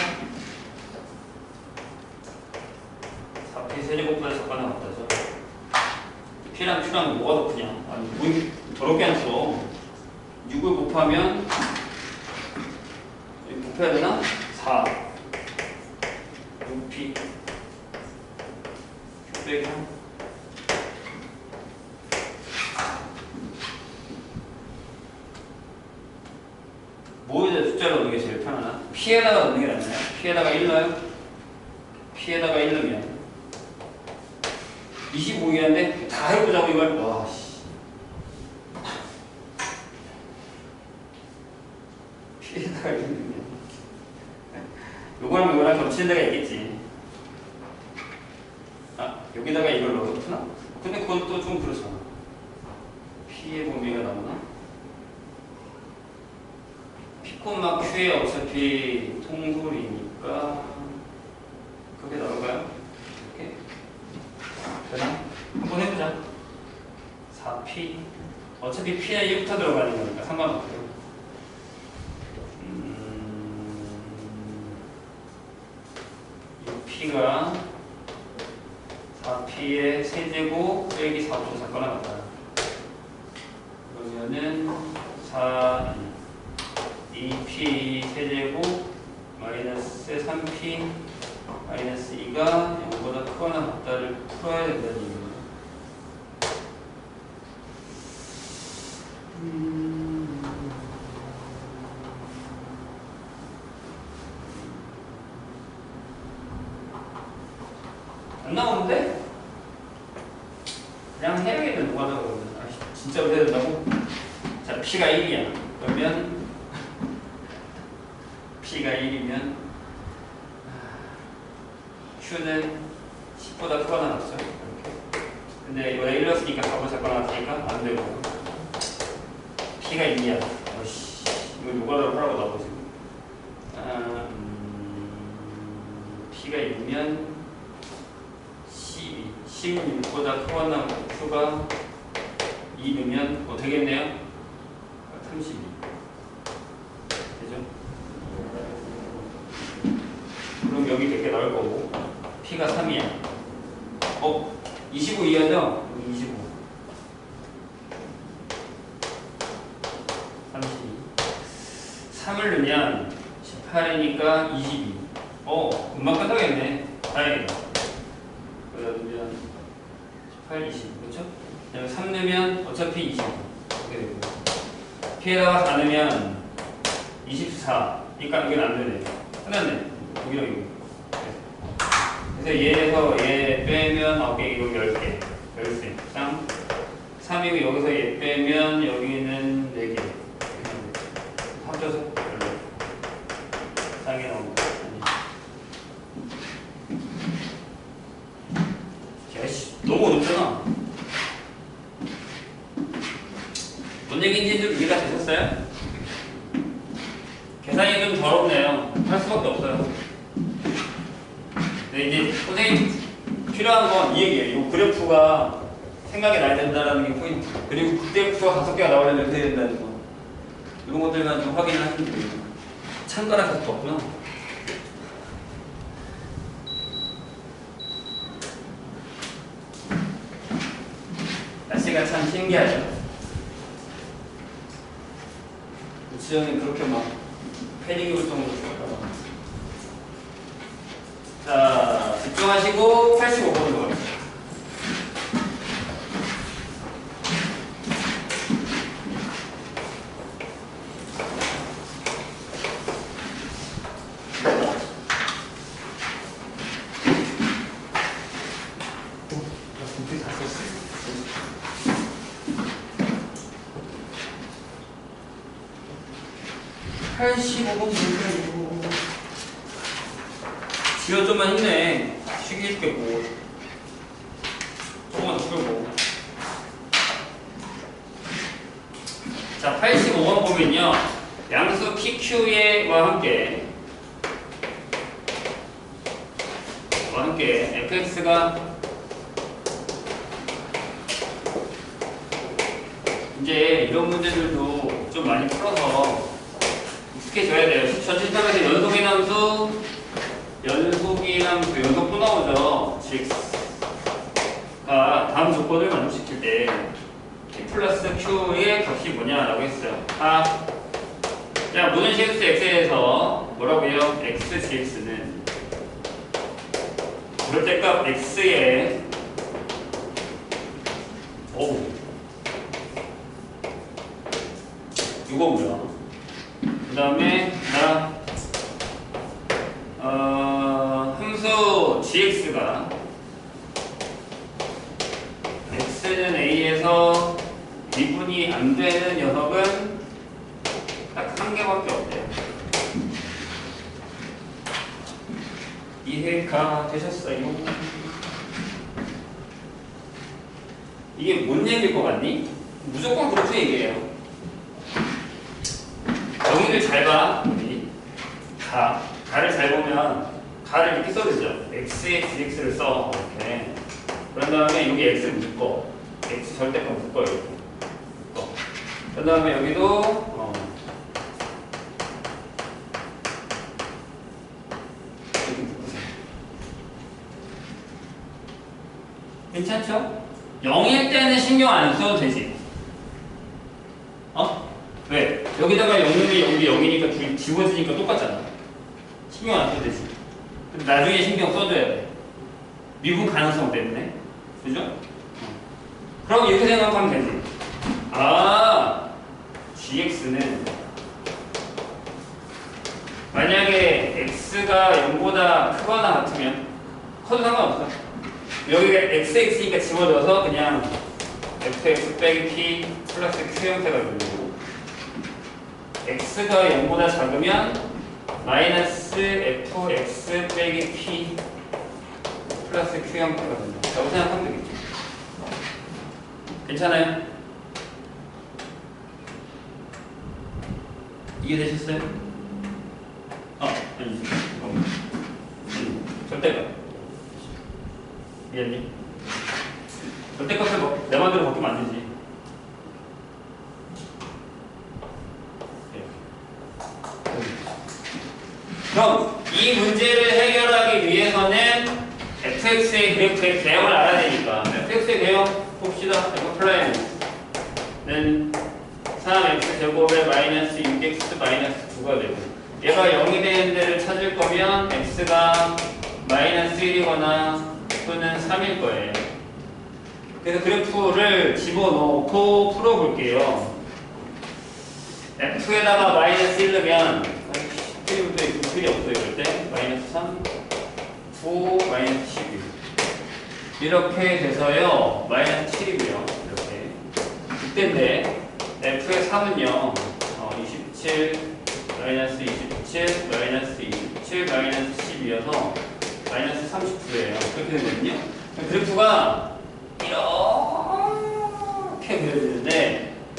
4p 세제곱보다 작거나 같다죠. p랑 q랑 뭐가 더 크냐? 아니, 뭐 이렇게 더럽게 안 써. 6을 곱하면 여기 곱해야 되나? 4 6p q 빼기 3 뭐에다 숫자를 넣는 게 제일 편하나? p에다가 넣는 게 낫나요? p에다가 1 넣어요? p에다가 1 넣으면 25이었는데 다 해보자고 이걸. 와 씨. p에다가 1 넣으면 요거랑 요거랑 겹치는 데가 있겠지. 아 여기다가 이걸 넣어도 푸나? 근데 그건 또 좀 그렇잖아. p의 범위가 나오나? P콤마 Q에 어차피 통솔이니까 그게 나올까요? 이렇게 되나? 한번 해보자. 4P 어차피 P는 1부터 들어가는 거니까 상관없고요. 이 P가 4P의 세제곱 빼기 4로 작거나 같다. 그러면은 2p 세제곱 마이너스 3p 마이너스 2가 0보다 크거나 같다를 풀어야 된다는 얘기예요. 안 나오는데? 그냥 해야겠네. 누가 더 그러면. 아, 진짜로 해야 된다고? 자, p가 1이야. 그러면 p가 1이면 q는 10보다 크거나 같죠. 이렇게. 근데 이거 1 넣었으니까 4보다 작거나 같으니까 안 되고 p가 2야. 어이씨, 이거 요가로 하라고 나오지. p가 2면 12, 16보다 크거나 q가 2 넣으면 뭐 되겠네요? 32 되죠? 그럼 여기 100개 나올 거고 P가 3이야. 25 이하죠? 25. 32. 3을 넣으면 18이니까 22. 금방 끝나겠네. 다행이다. 그러면 18, 20. 그렇죠? 그다음에 3 넣으면 어차피 25. 이렇게 되고. P에다가 4 넣으면 24. 그러니까 이건 안 되네. 끝났네. 여기랑 여기. 그래서 얘에서 얘 빼면 9개, 이거 10개. 13. 짱. 3이고 여기서 얘 빼면 여기는 4개. 합쳐서 14. 짱이 나오는 거. 야씨, 너무 어렵잖아. 뭔 얘기인지 좀 이해가 되셨어요? 계산이 좀 더럽네요. 할 수밖에 없어요. 근데 이제 선생님 필요한 건 이 얘기예요. 이 그래프가 생각이 나야 된다는 게 포인트. 그리고 그 그래프가 5개가 나오려면 이렇게 해야 된다는 거. 이런 것들만 좀 확인을 하시면 됩니다. 참가라 계속 없구나. 날씨가 참 신기하죠. 지연이 그렇게 막 패닉 올 정도로 좋았다. 자, 집중하시고 85번으로 가겠습니다. 지어 좀만 힘내. 쉬기 있겠고. 조금만 더 풀고. 자, 85번 보면요. 양수 PQ와 함께 fx가 이제 이런 문제들도 좀 많이 풀어서 익숙해져야 돼요. 전 실습에서 연속의 함수, 연속 또 나오죠. gx가 다음 조건을 만족시킬 때 p 플러스 q의 값이 뭐냐라고 했어요. 자, 모든 식수 x에서 뭐라고요? x gx는 절대값 x의 이거고요. 그 다음에 함수 gx가 x는 a에서 미분이 안 되는 녀석은 딱 한 개밖에 없대요. 이해가 되셨어요? 이게 뭔 얘기일 것 같니? 무조건 그렇게 얘기해요. 정의를 잘 봐. 가를 잘 보면 가를 이렇게 써주죠. x에 gx를 써. 이렇게. 그런 다음에 여기 x를 묶어. x 절대값 묶어. 이렇게. 그 다음에 여기도 이렇게 묶으세요. 괜찮죠? 0일 때는 신경 안 써도 되지. 왜? 여기다가 0이면 여기 0이니까 둘이 지워지니까 똑같잖아. 신경 안 써도 되지. 근데 나중에 신경 써줘야 돼. 미분 가능성 때문에. 그죠? 그럼 이렇게 생각하면 되지. gx는 만약에 x가 0보다 크거나 같으면 커도 상관없어. 여기가 xx니까 지워져서 그냥 fx 빼기 p 플러스 q 형태가 되고, x가 0보다 작으면 마이너스 fx 빼기 p 플러스 q 형태가 된다. 라고 생각하면 되겠죠. 괜찮아요? 이해되셨어요? 아니지. 절대값. 이해했니? 절대값을 내 맘대로 바꾸면 안 되지. 그럼 이 문제를 해결하기 위해서는 fx의 그래프의 개형을 알아야 되니까 쓰자. F 플러스는 3x 제곱에 마이너스 6x 마이너스 9가 되고 얘가 0이 되는 데를 찾을 거면 x가 마이너스 1이거나 또는 3일 거예요. 그래서 그래프를 집어넣고 풀어볼게요. f에다가 마이너스 1 넣으면 필이 없어요. 이럴 때 마이너스 3, 9, 마이너스 11 이렇게 돼서요 마이너스 7이고요. 이렇게 이때인데 f의 3은요 27, 마이너스 27, 마이너스 27, 마이너스 10이어서 마이너스 39예요. 그렇게 되거든요. 그래프가 이렇게 그려지는데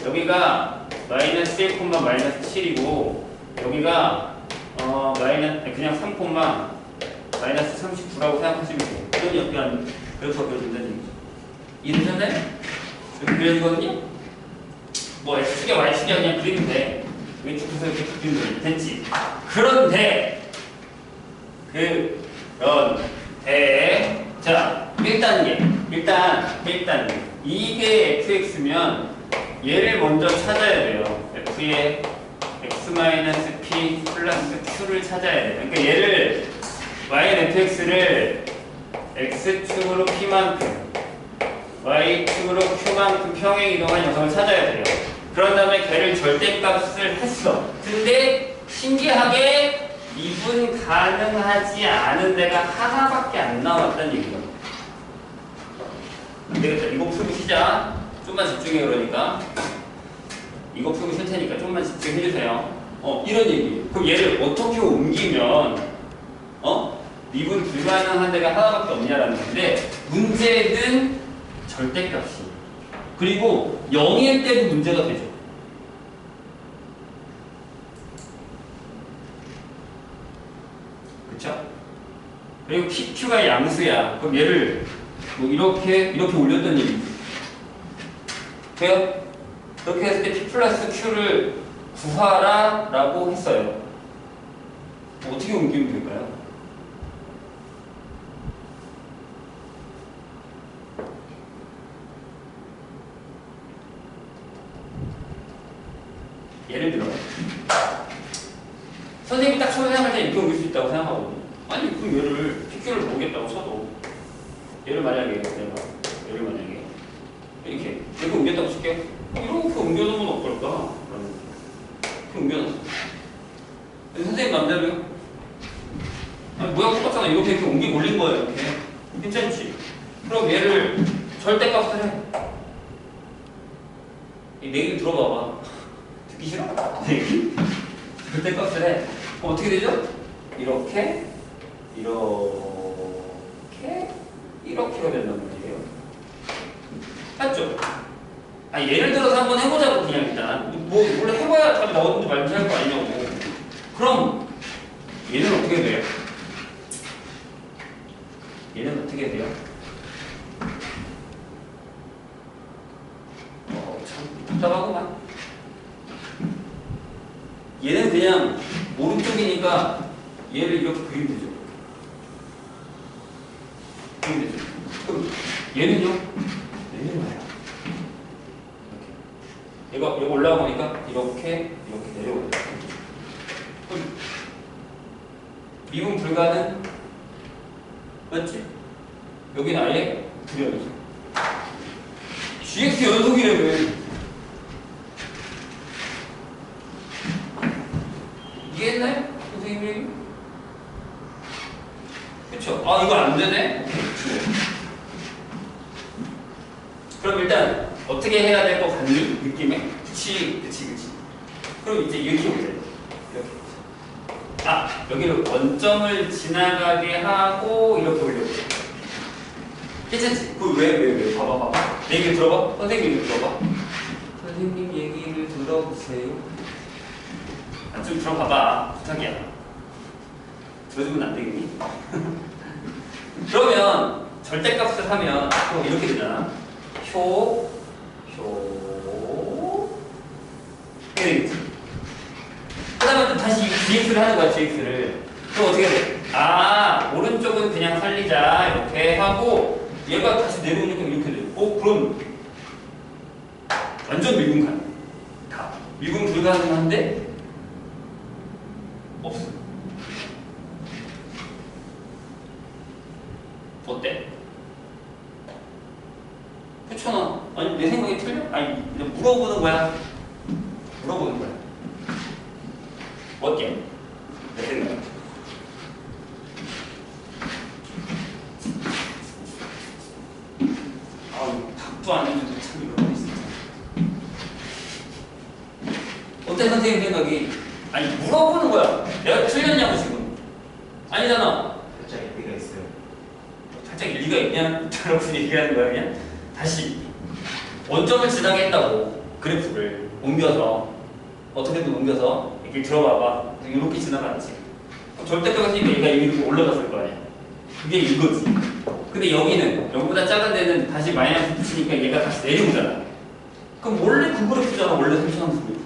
여기가 마이너스 1, 마이너스 7이고 여기가 그냥 3, 마이너스 39라고 생각하시면 돼요. 이런 약간 그래프가 그려진다는 얘기죠. 이해되셨나요? 이렇게 그려지거든요. 뭐 X축에 Y축에 그냥 그리면 돼. 왼쪽에서 이렇게 그리면 돼. 됐지? 그런데 자 1단계 이게 fx면 얘를 먼저 찾아야 돼요. f의 x-p 플러스 q를 찾아야 돼요. 그러니까 얘를 y는 fx를 x축으로 p만큼 y축으로 q만큼 평행 이동한 녀석을 찾아야 돼요. 그런 다음에 걔를 절대값을 했어. 근데 신기하게 미분 가능하지 않은 데가 하나밖에 안 나왔다는 얘기예요. 안 되겠다. 이거 풀기 시작. 좀만 집중해. 그러니까 이거 풀기 싫 테니까 좀만 집중해 주세요. 이런 얘기. 그럼 얘를 어떻게 옮기면 미분 불가능한 데가 하나밖에 없냐라는 건데 문제는 절대값이 그리고 0일 때도 문제가 되죠. 그쵸? 그리고 PQ가 양수야. 그럼 얘를 뭐 이렇게 올렸던 얘기죠. 돼요? 그렇게 했을 때 P 플러스 Q를 구하라 라고 했어요. 어떻게 옮기면 될까요? 예를 들어 선생님이 딱 처음 생각할 때 이렇게 옮길 수 있다고 생각하거든요. 아니 그럼 얘를 PQ를 모으겠다고 쳐도 얘를 만약에 이렇게 옮겼다고 칠게요. 이렇게 옮겨놓으면 어떨까? 이렇게 옮겨놨어. 선생님 맘대로요? 아니 모양 똑같잖아. 이렇게 옮기고 올린 거예요. 이렇게 괜찮지? 그럼 얘를 절대값을 해. 이 내기 들어봐봐. 듣기 싫어? 내기? 절대값을 해. 그럼 어떻게 되죠? 이렇게가 된단 말이에요. 맞죠? 예를 들어서 한번 해보자고. 그냥 일단 뭐 원래 해봐야 답이 나오는지 말지 할 거 아니냐고. 그럼 얘는 어떻게 돼요? 얘는 어떻게 돼요? 참 복잡하구만. 얘는 그냥 오른쪽이니까 얘를 이렇게 그리면 되죠. 그럼 얘는요? 얘는 뭐예요? 이거 올라가 보니까 이렇게 내려오죠. 그럼 미분 불가능? 맞지? 여긴 아예 불연이죠. GX 연속이라면 이해했나요? 선생님이? 그쵸? 이거 안 되네? 그럼 일단 어떻게 해야 될 것 같니? 느낌에? 그치. 그럼 이제 이렇게 오세요. 이렇게. 여기를 원점을 지나가게 하고 이렇게 올려보세요. 괜찮지? 왜? 봐봐. 내 얘기를 들어봐. 선생님 얘기를 들어봐. 선생님 얘기를 들어보세요. 좀 들어봐봐. 부탁이야. 들어주면 안 되겠니? 그러면 절대값을 하면 이렇게 되잖아. 이렇게 되겠지. 그 다음에 또 다시 GX를 하는 거야. GX를. 그럼 어떻게 돼? 오른쪽은 그냥 살리자. 이렇게 하고 얘가 다시 내려오니까 이렇게 돼. 그럼 그렇잖아. 아니 내 생각이 틀려? 아니 물어보는 거야. 물어보는 거야. 어때? 내 생각. 답도 안 해줘도 참 이런 거 있어. 어때 선생님 생각이? 아니 물어보는 거야. 내가 틀렸냐고 지금. 아니잖아. 살짝 일리가 있어요. 살짝 일리가 있냐? 라고 얘기하는 거야 그냥? 다시 원점을 지나게 했다고. 그래프를 옮겨서 어떻게든 옮겨서 이렇게 들어봐봐. 이렇게 지나갔지. 절대값이니까 얘가 이렇게 올라갔을 거 아니야. 그게 이거지. 근데 여기는 여기보다 작은 데는 다시 마이너스 붙이니까 얘가 다시 내려오잖아. 그럼 원래 그 그래프잖아. 원래 3차원수 그래프.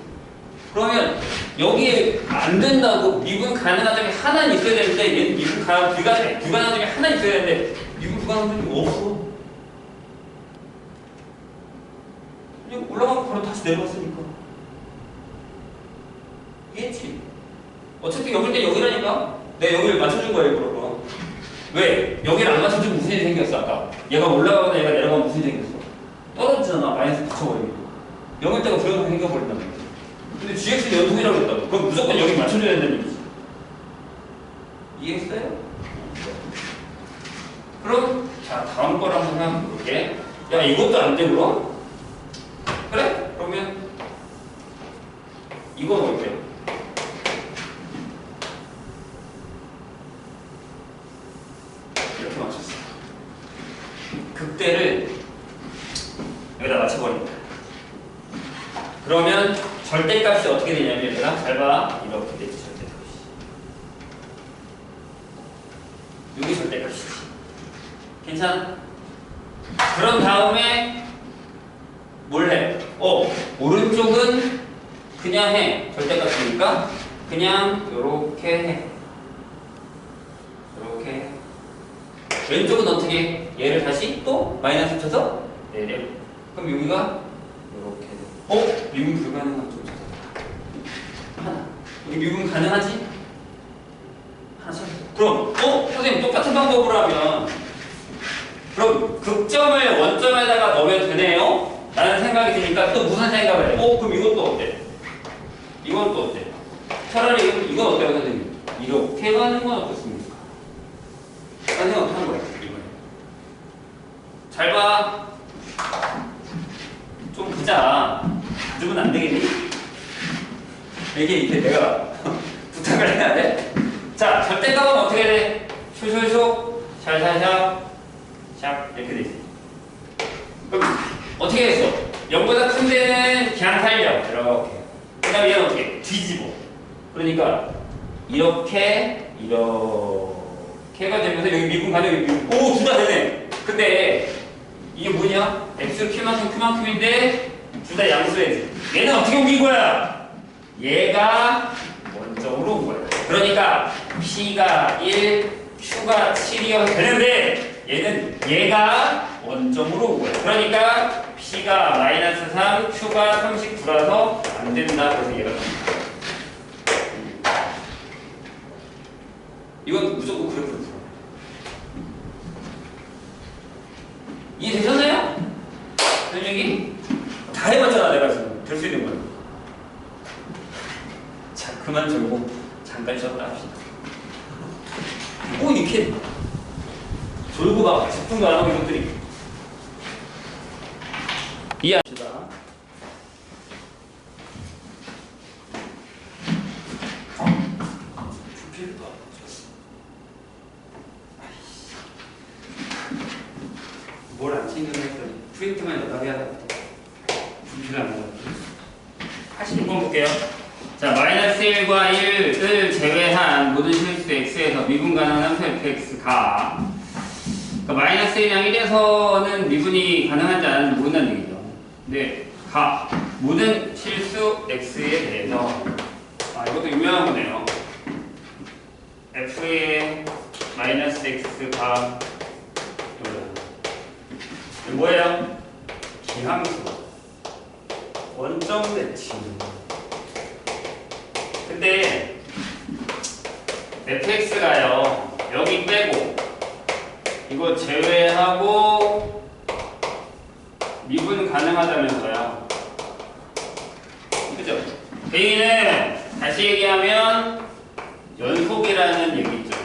그러면 여기에 안 된다고 미분 가능한 점이 하나 있어야 되는데 얘는 미분 불가능한 점이 하나 있어야 되는데 미분 불가능한 점이 없어. 그냥 올라가면 바로 다시 내려왔으니까. 이해했지? 어차피 여길 때 여기라니까? 내가 여기를 맞춰준 거예요, 그러고. 왜? 여기를 안 맞춰주면 무슨 일이 생겼어, 아까? 얘가 올라가거나 얘가 내려가면 무슨 일이 생겼어? 떨어지잖아, 마이너스 붙여버리면. 여길 때가 불연속 생겨버린단 말이야. 근데 GX는 연속이라고 했다고. 그럼 무조건 여기 맞춰줘야 된다는 얘기지. 이해했어요? 그럼, 자, 다음 걸 한번 생각해 볼게. 야, 이것도 안 돼, 그럼? 그래? 그러면, 이건 어때요? 이렇게 맞췄어. 극대를 여기다 맞춰버립니다. 그러면 절대값이 어떻게 되냐면 얘들아 잘 봐. 이렇게 되지 절대값이. 여기 절대값이지. 괜찮아? 그런 다음에 뭘 해? 오른쪽은 그냥 해. 절대값이니까 그냥 요렇게 해. 요렇게 해. 왼쪽은 어떻게 해? 얘를 다시 또 마이너스 쳐서 내려. 그럼 여기가 요렇게 돼. 미분 불가능한 좀 찾아봐. 하나. 여기 미분 가능하지? 하나 찾아. 그럼 선생님 똑같은 방법으로 하면 그럼 극점을 원점에다가 넣으면 되네요? 라는 생각이 드니까 또 무슨 생각을 해? 그럼 이것도 어때? 이건 또 어때? 차라리 이건 어때요 선생님? 이렇게 가는 건 어떻습니까? 라는 생각 하는 거야 이번에. 잘 봐. 좀 보자. 가지면 안 되겠니? 이게 내가 부탁을 해야 돼? 자, 절대값은 어떻게 돼? 쇼쇼쇼, 샬샬샬, 샵 이렇게 돼 있어. 그럼 어떻게 됐어? 0보다 큰 데는 그냥 살려. 이렇게. 그 다음에 얘는 어떻게? 뒤집어. 그러니까 이렇게가 되면서 여기 미분 가능 여기 미분. 둘 다 되네. 근데 이게 뭐냐? x Q만큼인데 둘 다 양수해야지. 얘는 어떻게 옮긴 거야? 얘가 원점으로 온 거야. 그러니까 P가 1, Q가 7이어서 되는데 얘는 얘가 원점으로 온 거야. 그러니까 P가 마이너스 3, Q가 39라서 안 된다. 그래서 얘가 됩니다. 이건 무조건 그래프로 풀어. 이해되셨나요? 설명이? 다 해봤잖아 내가 지금. 될 수 있는 거야. 자 그만 졸고 잠깐 쉬었다 합시다. 이렇게 졸고 막 집중도 안 하고 이것들이 이해합시다. 뭘 안 챙겼나 했더니 프린트만 연락해야 돼. 분필을 안 먹었지. 86번 볼게요. 자, 마이너스 1과 1을 제외한 모든 실수 x에서 미분 가능한 fx 가. 그러니까 마이너스 1이랑 1에서는 미분이 가능한지 안 하는지 모른다는 얘기죠. 근데 가. 모든 실수 x에 대해서 이것도 유명한 거네요. f의 마이너스 x가 뭐예요? 기함수 원점 매치. 근데 fx가요 여기 빼고 이거 제외하고 미분 가능하다면서요. 그죠? A는 다시 얘기하면 연속이라는 얘기죠.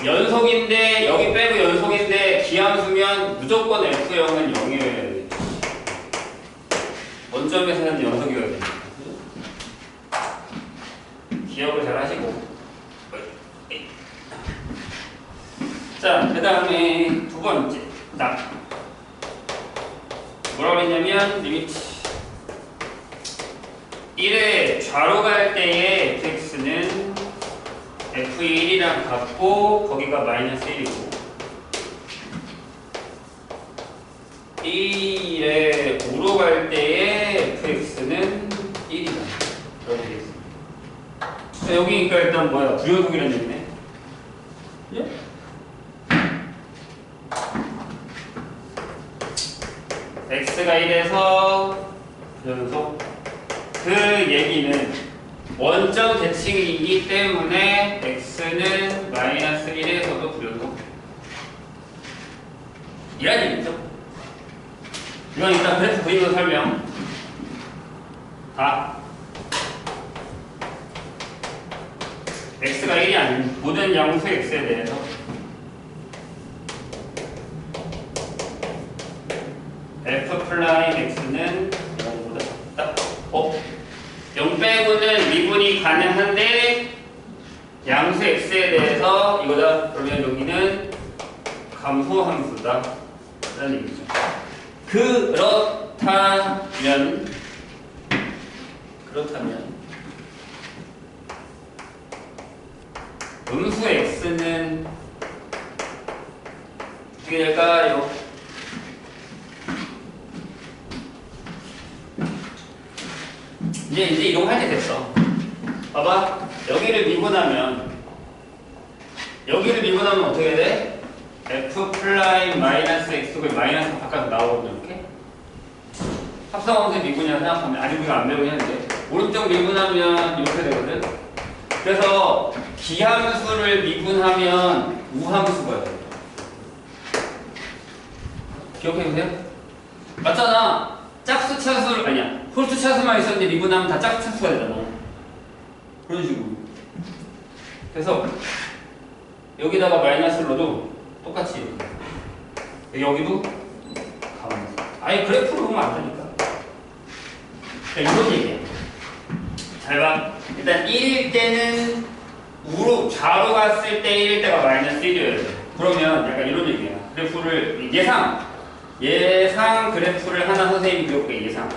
연속인데 여기 빼고 연속인데 기함수면 무조건 F0은 0이어야 돼. 원점에서는 연속이어야 됩니다. 기억을 잘 하시고. 자, 그 다음에 두 번째. 뭐라고 했냐면, 리미트 1에 좌로 갈 때의 fx는 f의 1이랑 같고, 거기가 마이너스 1이고, 1에 우로 갈 때의 fx는 1이다. 이렇게 되어 있습니다. 자, 여기 그러니까 일단 뭐야? 부연속이라는 얘기네. 예? x가 1에서 연속. 그 얘기는 원점 대칭이기 때문에 x는 마이너스 1에서도 부연속. 이란 얘기죠. 이건 일단 그래프 그림으로 설명. x가 1이 아닌 모든 양수 x에 대해서 f 플라임 x는 0보다 작다. 0 빼고는 미분이 가능한데 양수 x에 대해서 이거다. 그러면 여기는 감소함수다 라는 얘기죠. 그렇다면 음수 x는 어떻게 될까요? 이제 이런 거 할 때 됐어. 봐봐. 여기를 미분하면 어떻게 돼? f 플라임 마이너스 x가 마이너스 바깥으로 나오거든. 이렇게 합성함수 미분이라 생각하면 아직 우리가 안 배우긴 했는데 오른쪽 미분하면 이렇게 되거든. 그래서 기함수를 미분하면 우함수가 돼. 기억해보세요. 맞잖아. 짝수 차수를 아니야. 홀수 차수만 있었는데 미분하면 다 짝수 차수가 되잖아. 그런 식으로. 그래서 여기다가 마이너스를 넣어도 똑같이 여기도 가만히. 아예 그래프로 보면 안 되니까. 이런 얘기야. 잘 봐. 일단 1일 때는 좌로 갔을 때 1일 때가 마이너스 1이어야 돼. 그러면 약간 이런 얘기야. 그래프를 예상 그래프를 하나 선생님이 그려볼게. 예상.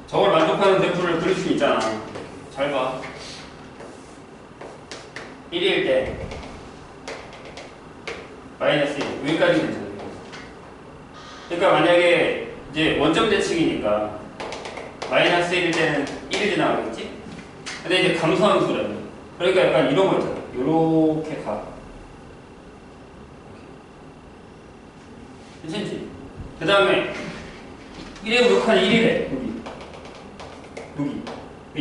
저걸 만족하는 그래프를 그릴 수 있잖아. 잘 봐. 1일 때 마이너스 1. 여기까지 괜찮아요. 그러니까 만약에 이제 원점 대칭이니까 마이너스 1일 때는 1이 지나가겠지? 근데 이제 감소함수라는. 그러니까 약간 이런 거 있잖아. 요렇게 가. 괜찮지? 그 다음에 1에 부족한 1이래. 여기.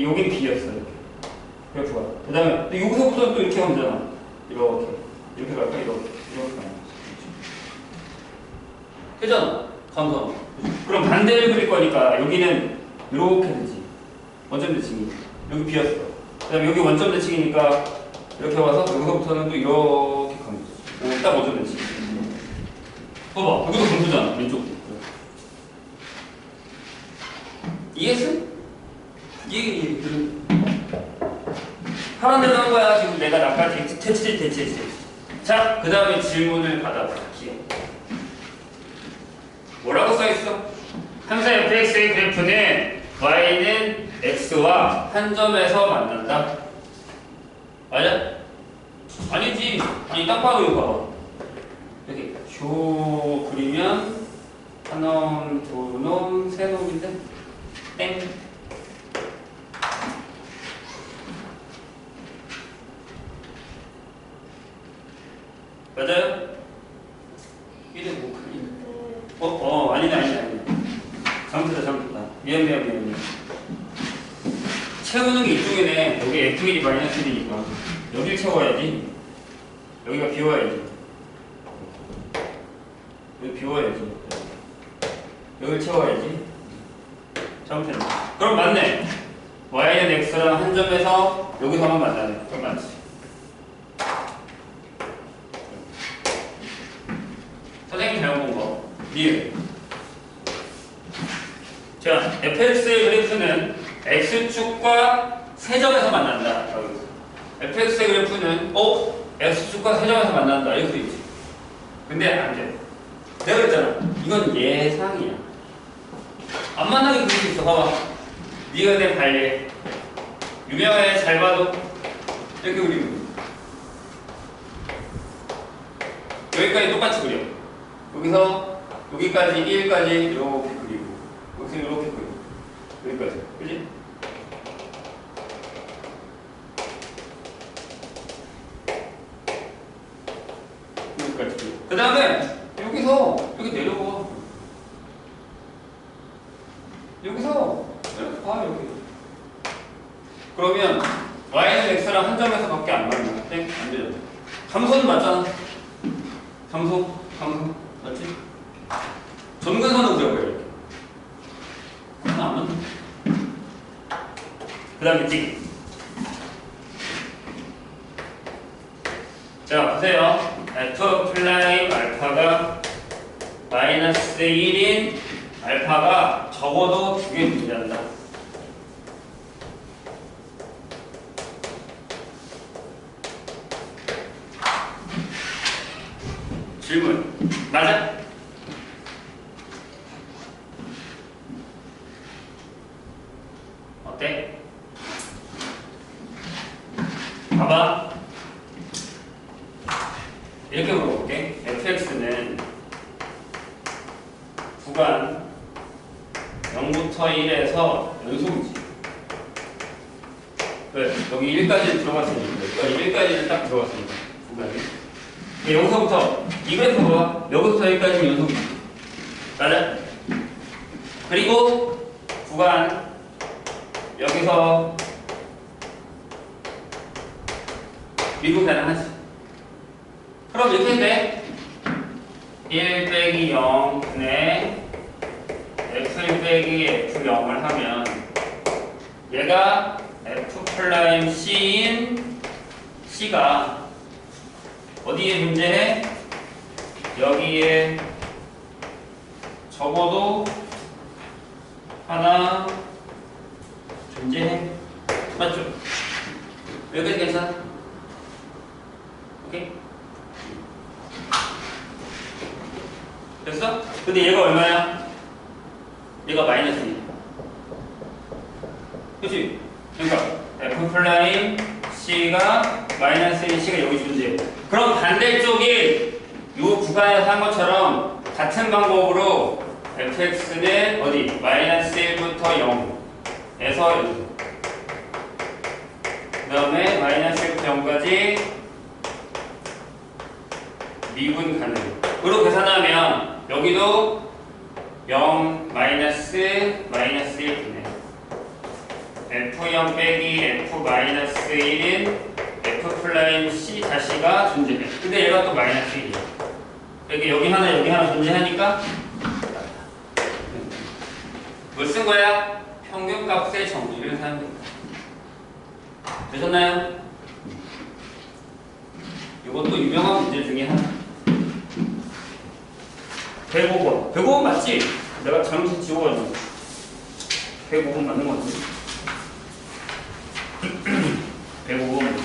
여긴 B였어. 이렇게. 그래프가. 그 다음에 여기서부터 또 이렇게 가면 되잖아. 이렇게 갈까? 이렇게 가면 되잖아. 감소함수. 그럼 반대를 그릴 거니까 여기는 이렇게 되지. 원점 대칭이. 여기 B였어. 그 다음에 여기 원점 대칭이니까 이렇게 와서 여기서부터는 또 이렇게 가면 되지. 딱 원점 대칭. 봐봐. 여기도 감소잖아. 왼쪽. 이해했어? 이해. 하란 대로 한 거야. 지금 내가 나까지 대체. 자, 그 다음에 질문을 받아볼게요. 뭐라고 써있어? 함수 fx의 그래프는 y는 x와 한 점에서 만난다. 맞아? 아니지. 아니 딱 봐도 이거 봐봐. 이렇게 쭉 그리면 한 놈, 두 놈, 세 놈인데 땡. 맞아요? 1에 뭐 크기? 아니네. 잘못했다. 미안. 채우는 게 이쪽이네. 여기 F1이 마이너스 1이니까 여기를 채워야지. 여기가 비워야지. 여기 비워야지. 여기를 채워야지. 잘못했네. 그럼 맞네. y는 x랑 한 점에서 여기서만 만나네. 그럼 맞지. 선생님이 잘못 본 거. 니은. 자, fx의 그래프는 x축과 세점에서 만난다. fx의 그래프는 x축과 세점에서 만난다. 이렇게 있지. 근데 안 돼. 내가 그랬잖아. 이건 예상이야. 안 만나게 그릴 수 있어. 봐봐. 네가 내 발레. 유명해. 잘 봐도. 이렇게 그리고. 여기까지 똑같이 그려. 여기서 여기까지 1까지 이렇게 그리고. 여기서 이렇게 그리고. 여기까지. 그지? 여기까지 그리고. 그 다음에 여기서 여기 내려와. 여기서 이렇게 봐. 여기. 그러면 y는 x랑 한 점에서 밖에 안 만나. 네? 안 되죠. 감소는 맞잖아. 감소 맞지? 점근선은 그려봐요. 이렇게. 그건 안 맞나? 그 다음에 찌기. 자, 보세요. f 플라임 알파가 마이너스 1인 알파가 적어도 2개 존재한다. 질문. 맞아? 어때? 봐봐. 이렇게 물어볼게. fx는 구간 0부터 1에서 연속이지. 그래, 여기 1까지 들어갔으니까. 여기 1까지는 딱 들어갔으니까. 구간이. 여기서부터 이 그래프 봐봐. 여기서부터 여기까지는 연속이지. 맞아? 그리고 구간 여기서 미분 가능하지. 그럼 이렇게 돼. 1 빼기 0분의 f1 빼기 f0을 하면 얘가 f 플라임 c인 c가 어디에 존재해? 여기에 적어도 하나 존재해. 맞죠? 여기까지 괜찮아? 오케이? 됐어? 근데 얘가 얼마야? 얘가 마이너스 2. 그치? 그러니까 f 플라임 c가 마이너스 1c가 여기 존재해. 그럼 반대쪽이 이 구간에서 한 것처럼 같은 방법으로 fx는 어디? 마이너스 1부터 0에서 0. 그 다음에 마이너스 1부터 0까지 미분 가능으로 계산하면 여기도 0 마이너스 1분의 f0 빼기 f 마이너스 1인 f 플라임 c 다시가 존재해. 근데 얘가 또 마이너스 1이야. 이렇게 여기 하나 존재하니까 뭘 쓴 거야? 평균값의 정리를 사는 거야. 되셨나요? 이것도 유명한 문제 중에 하나. 105번. 105번 맞지? 내가 잠시 지워가지고. 105번 맞는 거 같은데? 105번.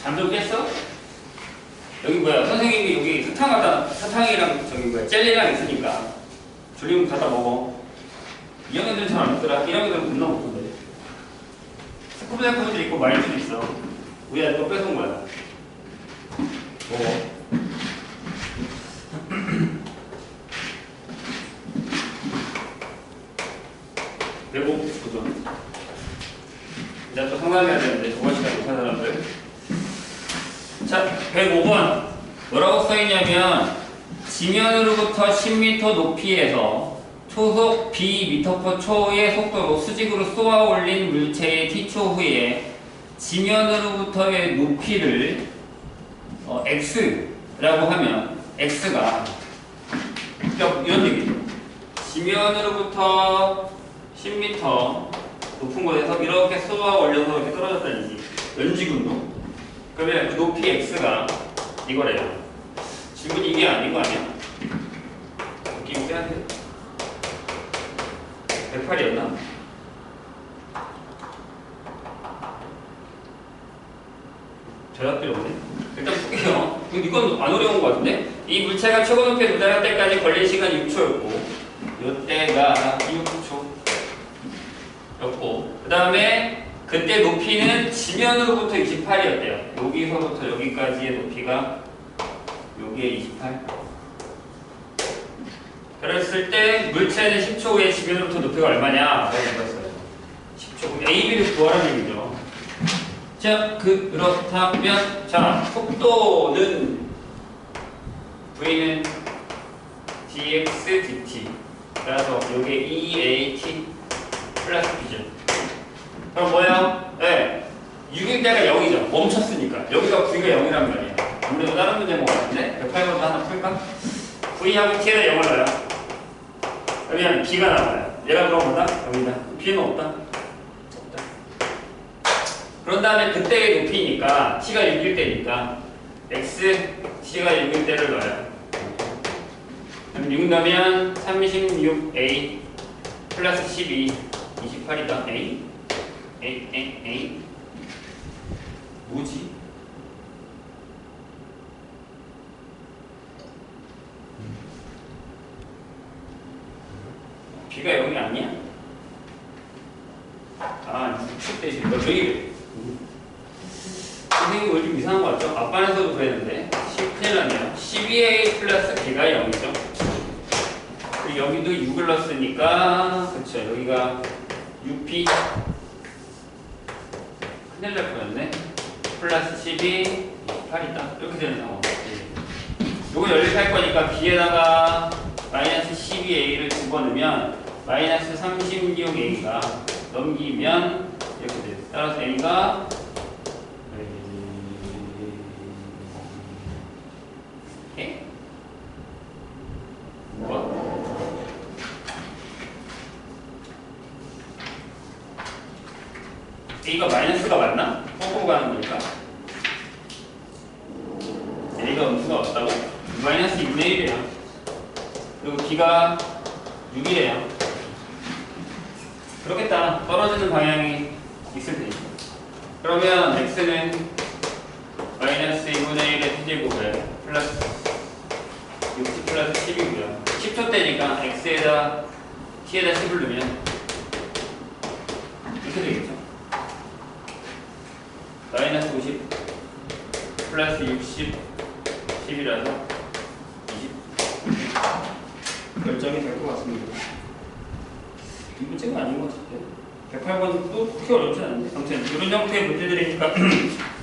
잠 좀 깼어? 여기 뭐야? 선생님이 여기 사탕이랑 저기 뭐야? 젤리랑 있으니까 졸리면 갖다 먹어. 2학년들은 잘 안 먹더라. 1학년들은 겁나 먹던데. 스쿠브레코도 있고 마일즈도 있어. 우리한테 또 뺏은 거야. 먹어. 도전. 이제 또 상담해야 되는데 저번 시간에 못한 사람들. 자, 105번 뭐라고 써있냐면 지면으로부터 10m 높이에서 초속 bm/초의 속도로 수직으로 쏘아 올린 물체의 t초 후에 지면으로부터의 높이를 x라고 하면 x가 그러니까 이런 얘기죠. 지면으로부터 10m 높은 곳에서 이렇게 쏘아 올려서 이렇게 떨어졌다는 얘기. 연지근도. 그러면 그 높이 x가 이거래요. 질문이 이게 아닌 거 아니야? 느낌이 세야 돼? 108이었나? 대답들이 없네. 일단 볼게요. 이건 안 어려운 것 같은데? 이 물체가 최고 높이에 도달할 때까지 걸린 시간 6초였고, 이때가 6초였고, 그 다음에 그때 높이는 지면으로부터 28이었대요. 여기서부터 여기까지의 높이가 여기에 28. 그랬을 때 물체는 10초 후에 지면으로부터 높이가 얼마냐? 라고 물었어요. 10초 후. A, B를 구하라는 얘기죠. 자, 그렇다면, 자, 속도는 V는 dx dt. 따라서 여기에 EAT 플러스 B죠. 그럼 뭐예요? 네. 6일 때가 0이죠. 멈췄으니까. 여기가 V가 0이란 말이에요. 아무래도 다른 문제인 것 같은데? 108번도 하나 풀까? V하고 T에다 0을 넣어요. 그러면 B가 나와요. 얘가 그럼 뭐다? 0이다. B는 없다. 그런 다음에 그때의 높이니까 T가 6일 때니까 X, T가 6일 때를 넣어요. 그럼 6 넣으면 36A 플러스 12, 28이다. A. 뭐지? B가 0이 아니야? 아, 6초 대신 너 저기 선생님 오늘 좀 이상한 거 같죠? 앞반에서도 그랬는데 10큰일 났네요. 12A 플러스 B가 0이죠. 여기도 6을 넣었으니까 그쵸, 여기가 6B 큰일 날 뻔했네. 플러스 12, 28이다. 이렇게 되는 상황. 요거 연립할 거니까 B에다가 마이너스 12A를 집어넣으면 마이너스 36A가 넘기면 이렇게 돼요. 따라서 A가 A가 마이너스가 맞나? 거꾸로 가는 거니까 A가 음수가 없다고? 마이너스 2분의 1이에요. 그리고 B가 6이에요. 그렇겠다. 떨어지는 방향이 있을 테니까. 그러면 X는 마이너스 2분의 1의 T제곱에 플러스 60 플러스 10이고요. 10초 때니까 X에다 T에다 10을 넣으면 이렇게 되겠죠. 마이너스 50 플러스 60 10이라서 20 결정이 될 것 같습니다. 이 문제가 아닌 것 같은데 108번도 그렇게 어렵지 않은데 아무튼 이런 형태의 문제들이니까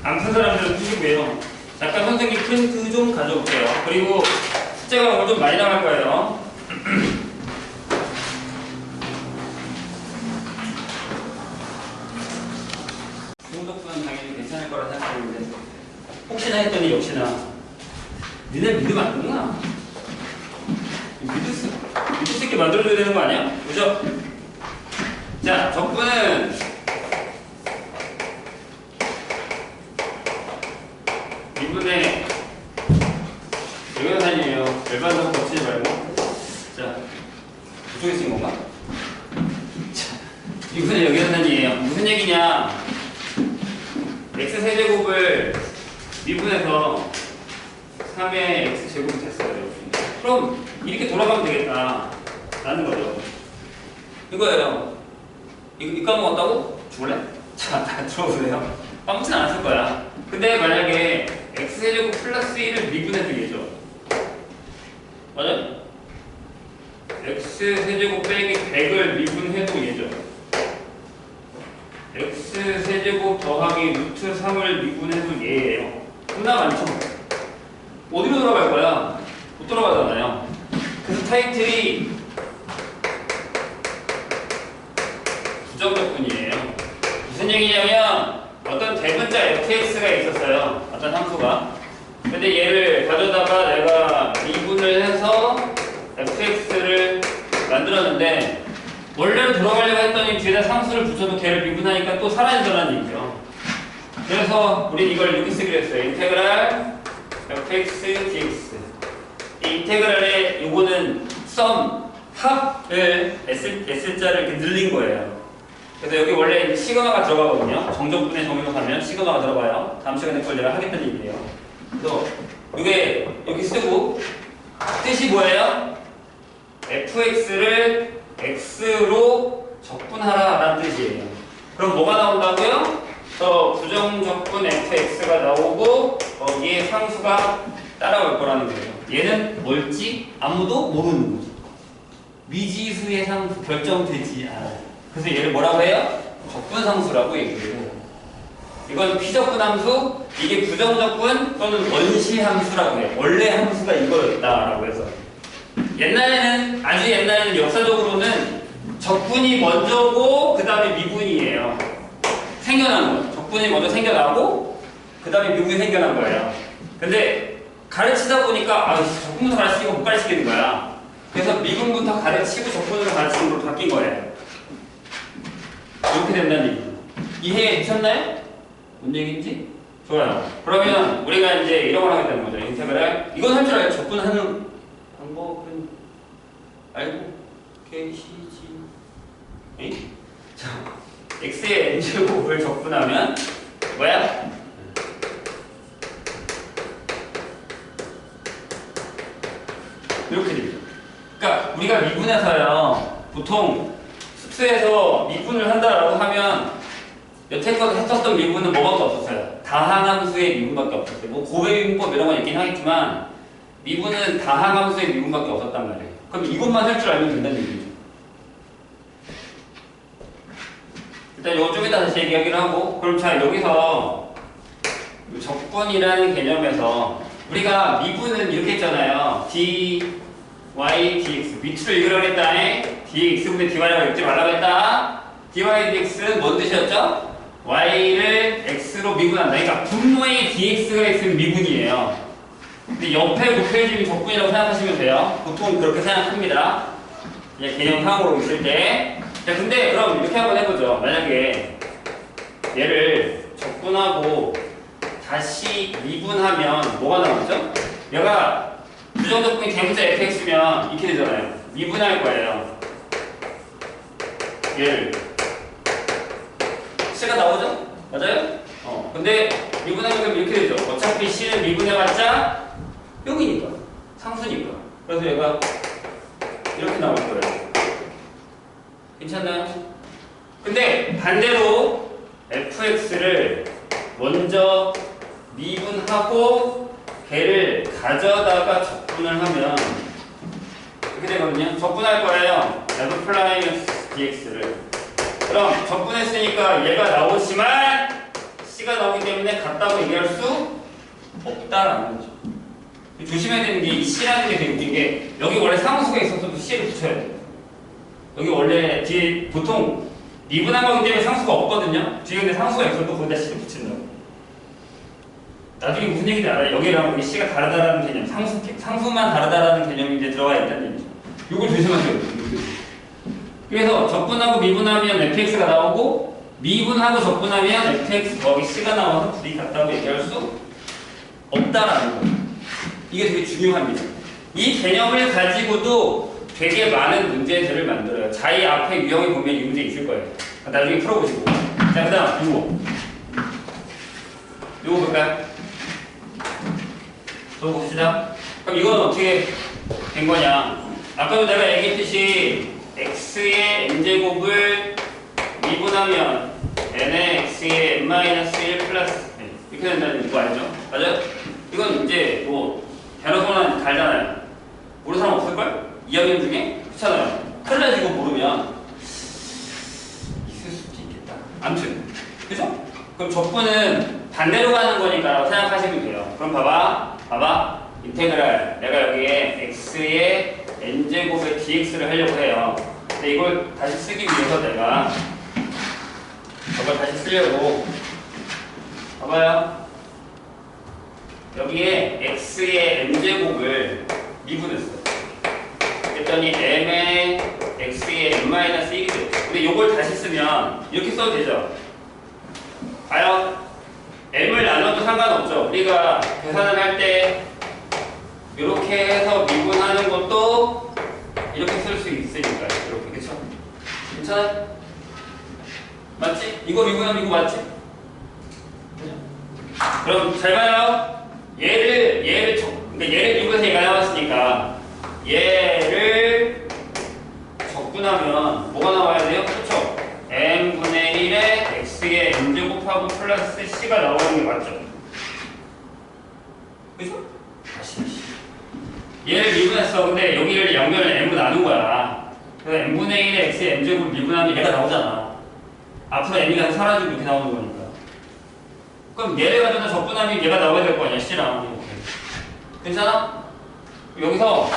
안 푼 사람들은 푸시고요. 잠깐 선생님 프린트 좀 가져올게요. 그리고 숙제가 오늘 좀 많이 나갈 거예요. 중독수는 당연히 괜찮을 거라 생각했는데 혹시나 했더니 역시나 니네 믿으면 안 되구나. 믿을 수 있게 만들어줘야 되는 거 아니야? 그죠? 자, 적분은 미분의 여기산이에요. 일반적으로 거치지 말고. 자, 이쪽에 쓰인 건가? 자, 미분의 여기산이에요. 무슨 얘기냐? x 세제곱을 미분해서 3의 x제곱이 됐어요. 그럼 이렇게 돌아가면 되겠다 라는 거죠. 이거예요. 이거 까먹었다고? 죽을래? 자, 다 들어보세요. 까먹진 않았을 거야. 근데 만약에 x세제곱 플러스 1을 미분해도 얘죠. 맞아? x세제곱 빼기 100을 미분해도 얘죠. x세제곱 더하기 루트 3을 미분해도 얘예요. 겁나 많죠? 어디로 돌아갈 거야? 못 돌아가잖아요. 그래서 타이틀이 부정적분이에요. 무슨 얘기냐면 어떤 대문자 fx가 있었어요. 어떤 함수가. 근데 얘를 가져다가 내가 미분을 해서 fx를 만들었는데 원래로 돌아가려고 했더니 뒤에다 상수를 붙여도 걔를 미분하니까 또 사라지더라는 얘기죠. 그래서 우린 이걸 이렇게 쓰기로 했어요. 인테그랄 fx dx. 이 인테그랄의 요거는 썸, 합을 S자를 이렇게 늘린 거예요. 그래서 여기 원래 시그마가 들어가거든요. 정적분의 정의역하면 시그마가 들어가요. 다음 시간에 그걸 내가 하겠다는 얘기예요. 그래서 이게 여기 쓰고 뜻이 뭐예요? fx를 x로 적분하라라는 뜻이에요. 그럼 뭐가 나온다고요? 저 부정적분 fx가 나오고 거기에 상수가 따라올 거라는 거예요. 얘는 뭘지 아무도 모르는 거죠. 미지수의 상수 결정되지 않아요. 그래서 얘를 뭐라고 해요? 적분상수라고 얘기해요. 이건 피적분함수, 이게 부정적분 또는 원시함수라고 해요. 원래 함수가 이거였다라고 해서. 옛날에는, 아주 옛날에는 역사적으로는 적분이 먼저고 그 다음에 미분이에요. 생겨난 거예요. 적분이 먼저 생겨나고 그 다음에 미분이 생겨난 거예요. 근데 가르치다 보니까 적분부터 가르치니까 못 가르치겠는 거야. 그래서 미분부터 가르치고 적분으로 가르치는 걸로 바뀐 거예요. 이렇게 된다는 얘기죠. 이해되셨나요? 뭔 얘기인지? 좋아요. 그러면 우리가 이제 이런 걸 하게 되는 거죠. 인테그랄. 이건 할 줄 알아요. 적분하는 방법은 알고 계시지? 에이? 자, x의 n제곱을 적분하면 뭐야? 이렇게 됩니다. 그러니까 우리가 미분해서요. 보통 수에서 미분을 한다라고 하면 여태껏 했었던 미분은 뭐밖에 없었어요? 다항함수의 미분밖에 없었어요. 뭐 고배미분법 이런 건 있긴 하겠지만 미분은 다항함수의 미분밖에 없었단 말이에요. 그럼 이것만 할 줄 알면 된다는 얘기죠. 일단 이거 좀 이따 다시 얘기하기로 하고, 그럼 자 여기서 적분이라는 개념에서 우리가 미분은 이렇게 했잖아요. dy dx 밑으로 읽으라고 했다에 dx분의 dy라고 읽지 말라고 했다. dy dx는 뭔 뜻이었죠? y를 x로 미분한다. 그러니까 분모에 dx가 있으면 미분이에요. 근데 옆에 곱해지면 적분이라고 생각하시면 돼요. 보통 그렇게 생각합니다. 그냥 개념상으로 있을 때. 자, 근데 그럼 이렇게 한번 해보죠. 만약에 얘를 적분하고 다시 미분하면 뭐가 나오죠? 얘가 부정적분이 대문자 fx면 이렇게 되잖아요. 미분할 거예요. 얘를 c가 나오죠? 맞아요? 근데 미분하면 이렇게 되죠. 어차피 c는 미분해봤자 0이니까 상수니까. 그래서 얘가 이렇게 나올 거예요. 괜찮나요? 근데 반대로 fx를 먼저 미분하고 걔를 가져다가 적분을 하면 이렇게 되거든요. 적분할 거예요. f 플라이너스 dx를. 그럼 적분했으니까 얘가 나오지만 c가 나오기 때문에 같다고 얘기할 수 없다라는 거죠. 조심해야 되는 게 이 c라는 게 되게 웃긴 게 여기 원래 상수가 있었어도 c를 붙여야 돼요. 여기 원래 뒤에 보통 미분한 거기 때문에 상수가 없거든요. 뒤에 근데 상수가 있어도 거기다 c를 붙인다고. 나중에 무슨 얘기인지 알아요? 여기랑 여기 c가 다르다라는 개념, 상수만 다르다라는 개념이 이제 들어가 있다는 얘기죠. 이걸 조심하셔야 돼요. 그래서 적분하고 미분하면 fx가 나오고 미분하고 적분하면 fx 더하기 c가 나와서 둘이 같다고 얘기할 수 없다라는 거예요. 이게 되게 중요합니다. 이 개념을 가지고도 되게 많은 문제들을 만들어요. 자기 앞에 유형에 보면 이 문제 있을 거예요. 나중에 풀어보시고. 자, 그 다음 요거 볼까요? 또 봅시다. 그럼 이건 어떻게 된 거냐? 아까도 내가 얘기했듯이 x의 n제곱을 미분하면 n의 x의 n-1 플러스 이렇게 된다는 거 알죠? 맞아요? 이건 이제 뭐 대놓고는 달잖아요. 모르는 사람 없을걸? 2학년 중에? 그렇잖아요. 큰일 나지고 모르면 있을 수도 있겠다. 아무튼 그죠? 그럼 적분은 반대로 가는 거니까 생각하시면 돼요. 그럼 봐봐 인테그랄 내가 여기에 x의 n제곱의 dx를 하려고 해요. 근데 이걸 다시 쓰기 위해서 내가 저걸 다시 쓰려고 봐봐요. 여기에 x의 m제곱을 미분했어. 그랬더니 m의 x의 m-1이 됐어. 근데 요걸 다시 쓰면 이렇게 써도 되죠? 과연 m을 나눠도 상관없죠. 우리가 계산을 할 때 이렇게 해서 미분하는 것도 이렇게 쓸 수 있으니까 이렇게. 그쵸? 괜찮아? 맞지? 이거 미분하면 이거 맞지? 그럼 잘 봐요. 그러니까 얘를 미분해서 얘가 나왔으니까 얘를 적분하면 뭐가 나와야 돼요? 그렇죠? m분의 1에 x의 m제곱하고 플러스 c가 나오는 게 맞죠? 그죠? 다시 얘를 미분했어. 근데 여기를 양변을 m으로 나눈 거야. 그래서 m분의 1에 x의 m제곱을 미분하면 얘가 나오잖아. 앞으로 m이 가서 사라지고 이렇게 나오는 거니까. 그럼 얘를 가져다 적분하면 얘가 나와야 될 거 아니야, c랑. 이렇게. 괜찮아? 여기서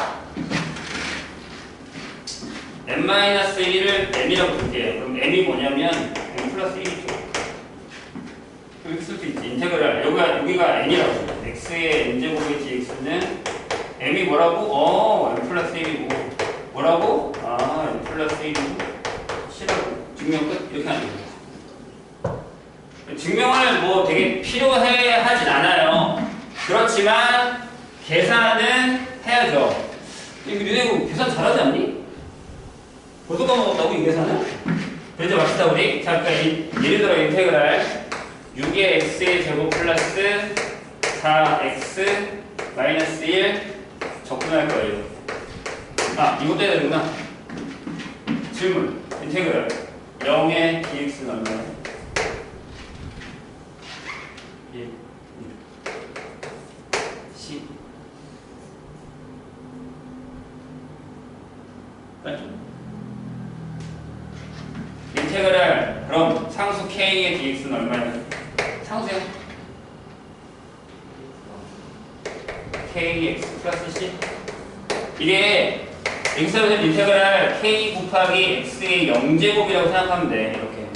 m-1을 m이라고 볼게요. 그럼 m이 뭐냐면 m 플러스 1이죠. 이렇게 쓸 수 있지. 인테그랄. 여기가 n이라고 해요. x의 n제곱의 dx는 m이 뭐라고? m 플러스 1이고. 뭐라고? m 플러스 1이고. c라고. 증명 끝? 이렇게 하는 거예요. 증명을 뭐 되게 필요해 하진 않아요. 그렇지만 계산은 해야죠. 니네 이거 계산 잘하지 않니? 벌써 까먹었다고 이 계산을? 그러지 맙시다 우리. 자, 그러니까 예를 들어 인테그랄 6의 x의 제곱 플러스 4x 마이너스 1 적분할 거예요. 이거 떼야 되구나. 질문. 인테그랄 0의 dx는 얼마예요? 1, 10. 맞죠? 인테그랄 그럼 상수 k의 dx는 얼마예요? 상수요? kx 플러스 c. 이게 x에서 인테그랄 k 곱하기 x의 0제곱이라고 생각하면 돼. 이렇게.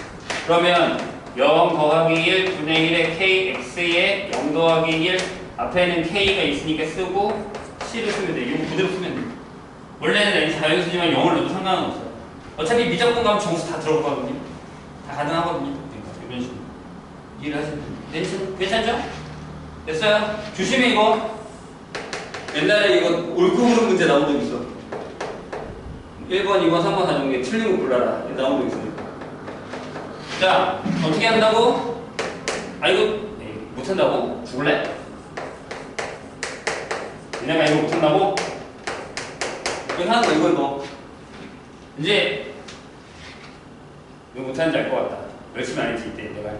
그러면 0 더하기 1 분의 1의 kx에 0 더하기 1 앞에는 k가 있으니까 쓰고 c를 쓰면 돼. 이거 그대로 쓰면 돼. 원래는 자연수지만 0을 넣어도 상관은 없어요. 어차피 미적분 가면 정수 다 들어오거든요. 다 가능하거든요. 그러니까 이런 식으로 이해를 하시면 됩니다. 괜찮죠? 됐어요? 조심히 이거. 옛날에 이거 옳고 그른 문제 나온 적 있어. 1번, 2번, 3번, 4번 중에 틀린 거 골라라. 나온 적 있어요. 자, 어떻게 한다고? 이거 못한다고? 죽을래? 얘네가 이거 못한다고? 이거 하는 거 이거. 이제 이거 못하는지 알 것 같다. 열심히 안 했지 이때 내가 할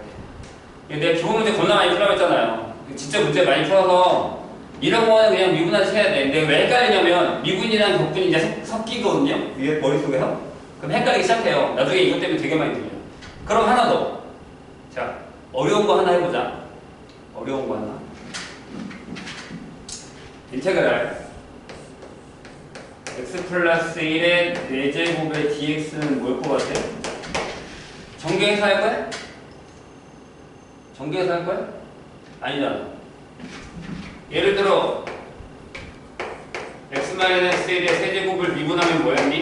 때. 내가 기본 문제 겁나 많이 풀라고 했잖아요. 진짜 문제 많이 풀어서 이런 거는 그냥 미분하듯이 해야 돼. 근데 왜 헷갈리냐면 미분이랑 격분이 이제 섞이거든요. 위에 머릿속에서. 그럼 헷갈리기 시작해요. 나중에 이것 때문에 되게 많이 들려요. 그럼 하나 더. 자, 어려운 거 하나 해보자. 어려운 거 하나. 인테그랄 x 플러스 1의 4제곱의 dx는 뭘 것 같아? 정계해서 할 거야? 정계해서 할 거야? 아니잖아. 예를 들어 x-1의 세제곱을 미분하면 뭐였니?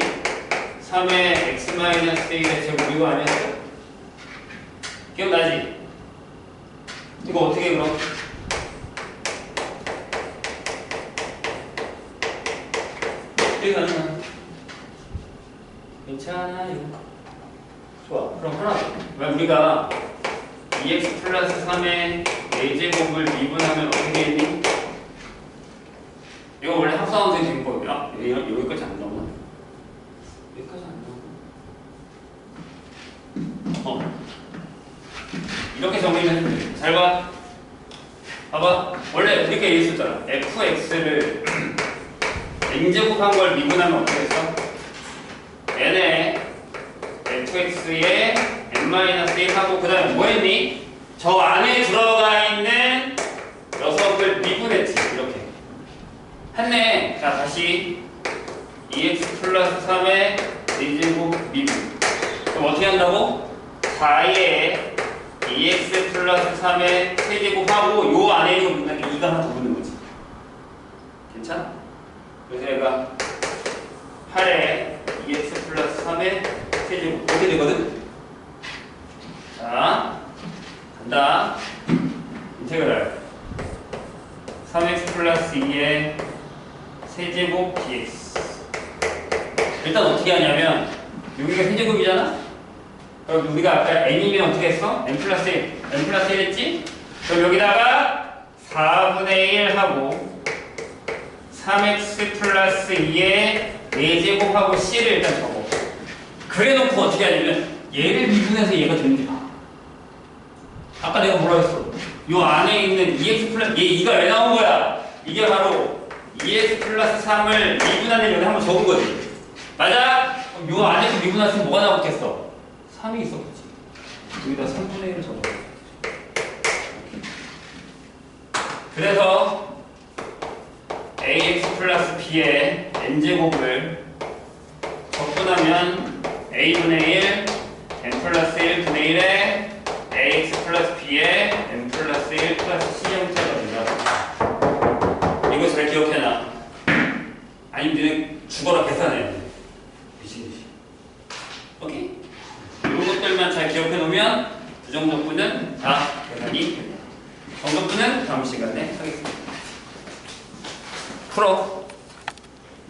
3의 x-1의 제곱 이거 아니었어? 기억나지? 이거 어떻게 해 그럼? 괜찮아요. 좋아. 그럼 하나 더. 왜 우리가 2x 플러스 3의 4제곱을 미분하면 어떻게 했니? 이거 원래 합성하면 되는 거고요. 여기까지 안 나오나? 여기까지 안 나오나? 이렇게 정리하면 돼. 잘 봐. 봐봐. 원래 이렇게 얘기했었잖아. fx를 n제곱한 걸 미분하면 어떻게 했어? n에 fx에 n-1 하고 그 다음에 뭐 했니? 저 안에 들어가 있는 녀석을 미분했지. 이렇게 했네. 자, 다시 2x 플러스 3의 4제곱 미분. 그럼 어떻게 한다고? 4에 2x 플러스 3의 세제곱하고 요 안에 있는 2가 하나 더 붙는 거지. 3x 플러스 2의 세제곱 dx. 일단 어떻게 하냐면 여기가 세제곱이잖아? 그럼 우리가 아까 n이면 어떻게 했어? n 플러스 1, n 플러스 1 했지? 그럼 여기다가 4분의 1 하고 3x 플러스 2의 4제곱하고 c를 일단 적어. 그래놓고 어떻게 하냐면 얘를 미분해서 얘가 되는지 봐. 아까 내가 뭐라 했어? 요 안에 있는 2x 플러스 얘 2가 왜 나온 거야? 이게 바로 2x 플러스 3을 미분하는 여기 한번 적은 거지. 맞아? 그럼 요 안에서 미분했으면 뭐가 나왔겠어? 3이 있었겠지. 여기다 3분의 1을 적어. 그래서 ax 플러스 b의 n제곱을 적분하면 a분의 1 n 플러스 1분의 1에 ax 플러스 b의 n 플러스 1 플러스 c 형태가 된다. 이거 잘 기억해놔. 아니면 너네 죽어라 계산해. 미친듯이. 오케이? 이런 것들만 잘 기억해 놓으면 부정적분은 다 계산이 됩니다. 정적분은 다음 시간에 하겠습니다. 풀어.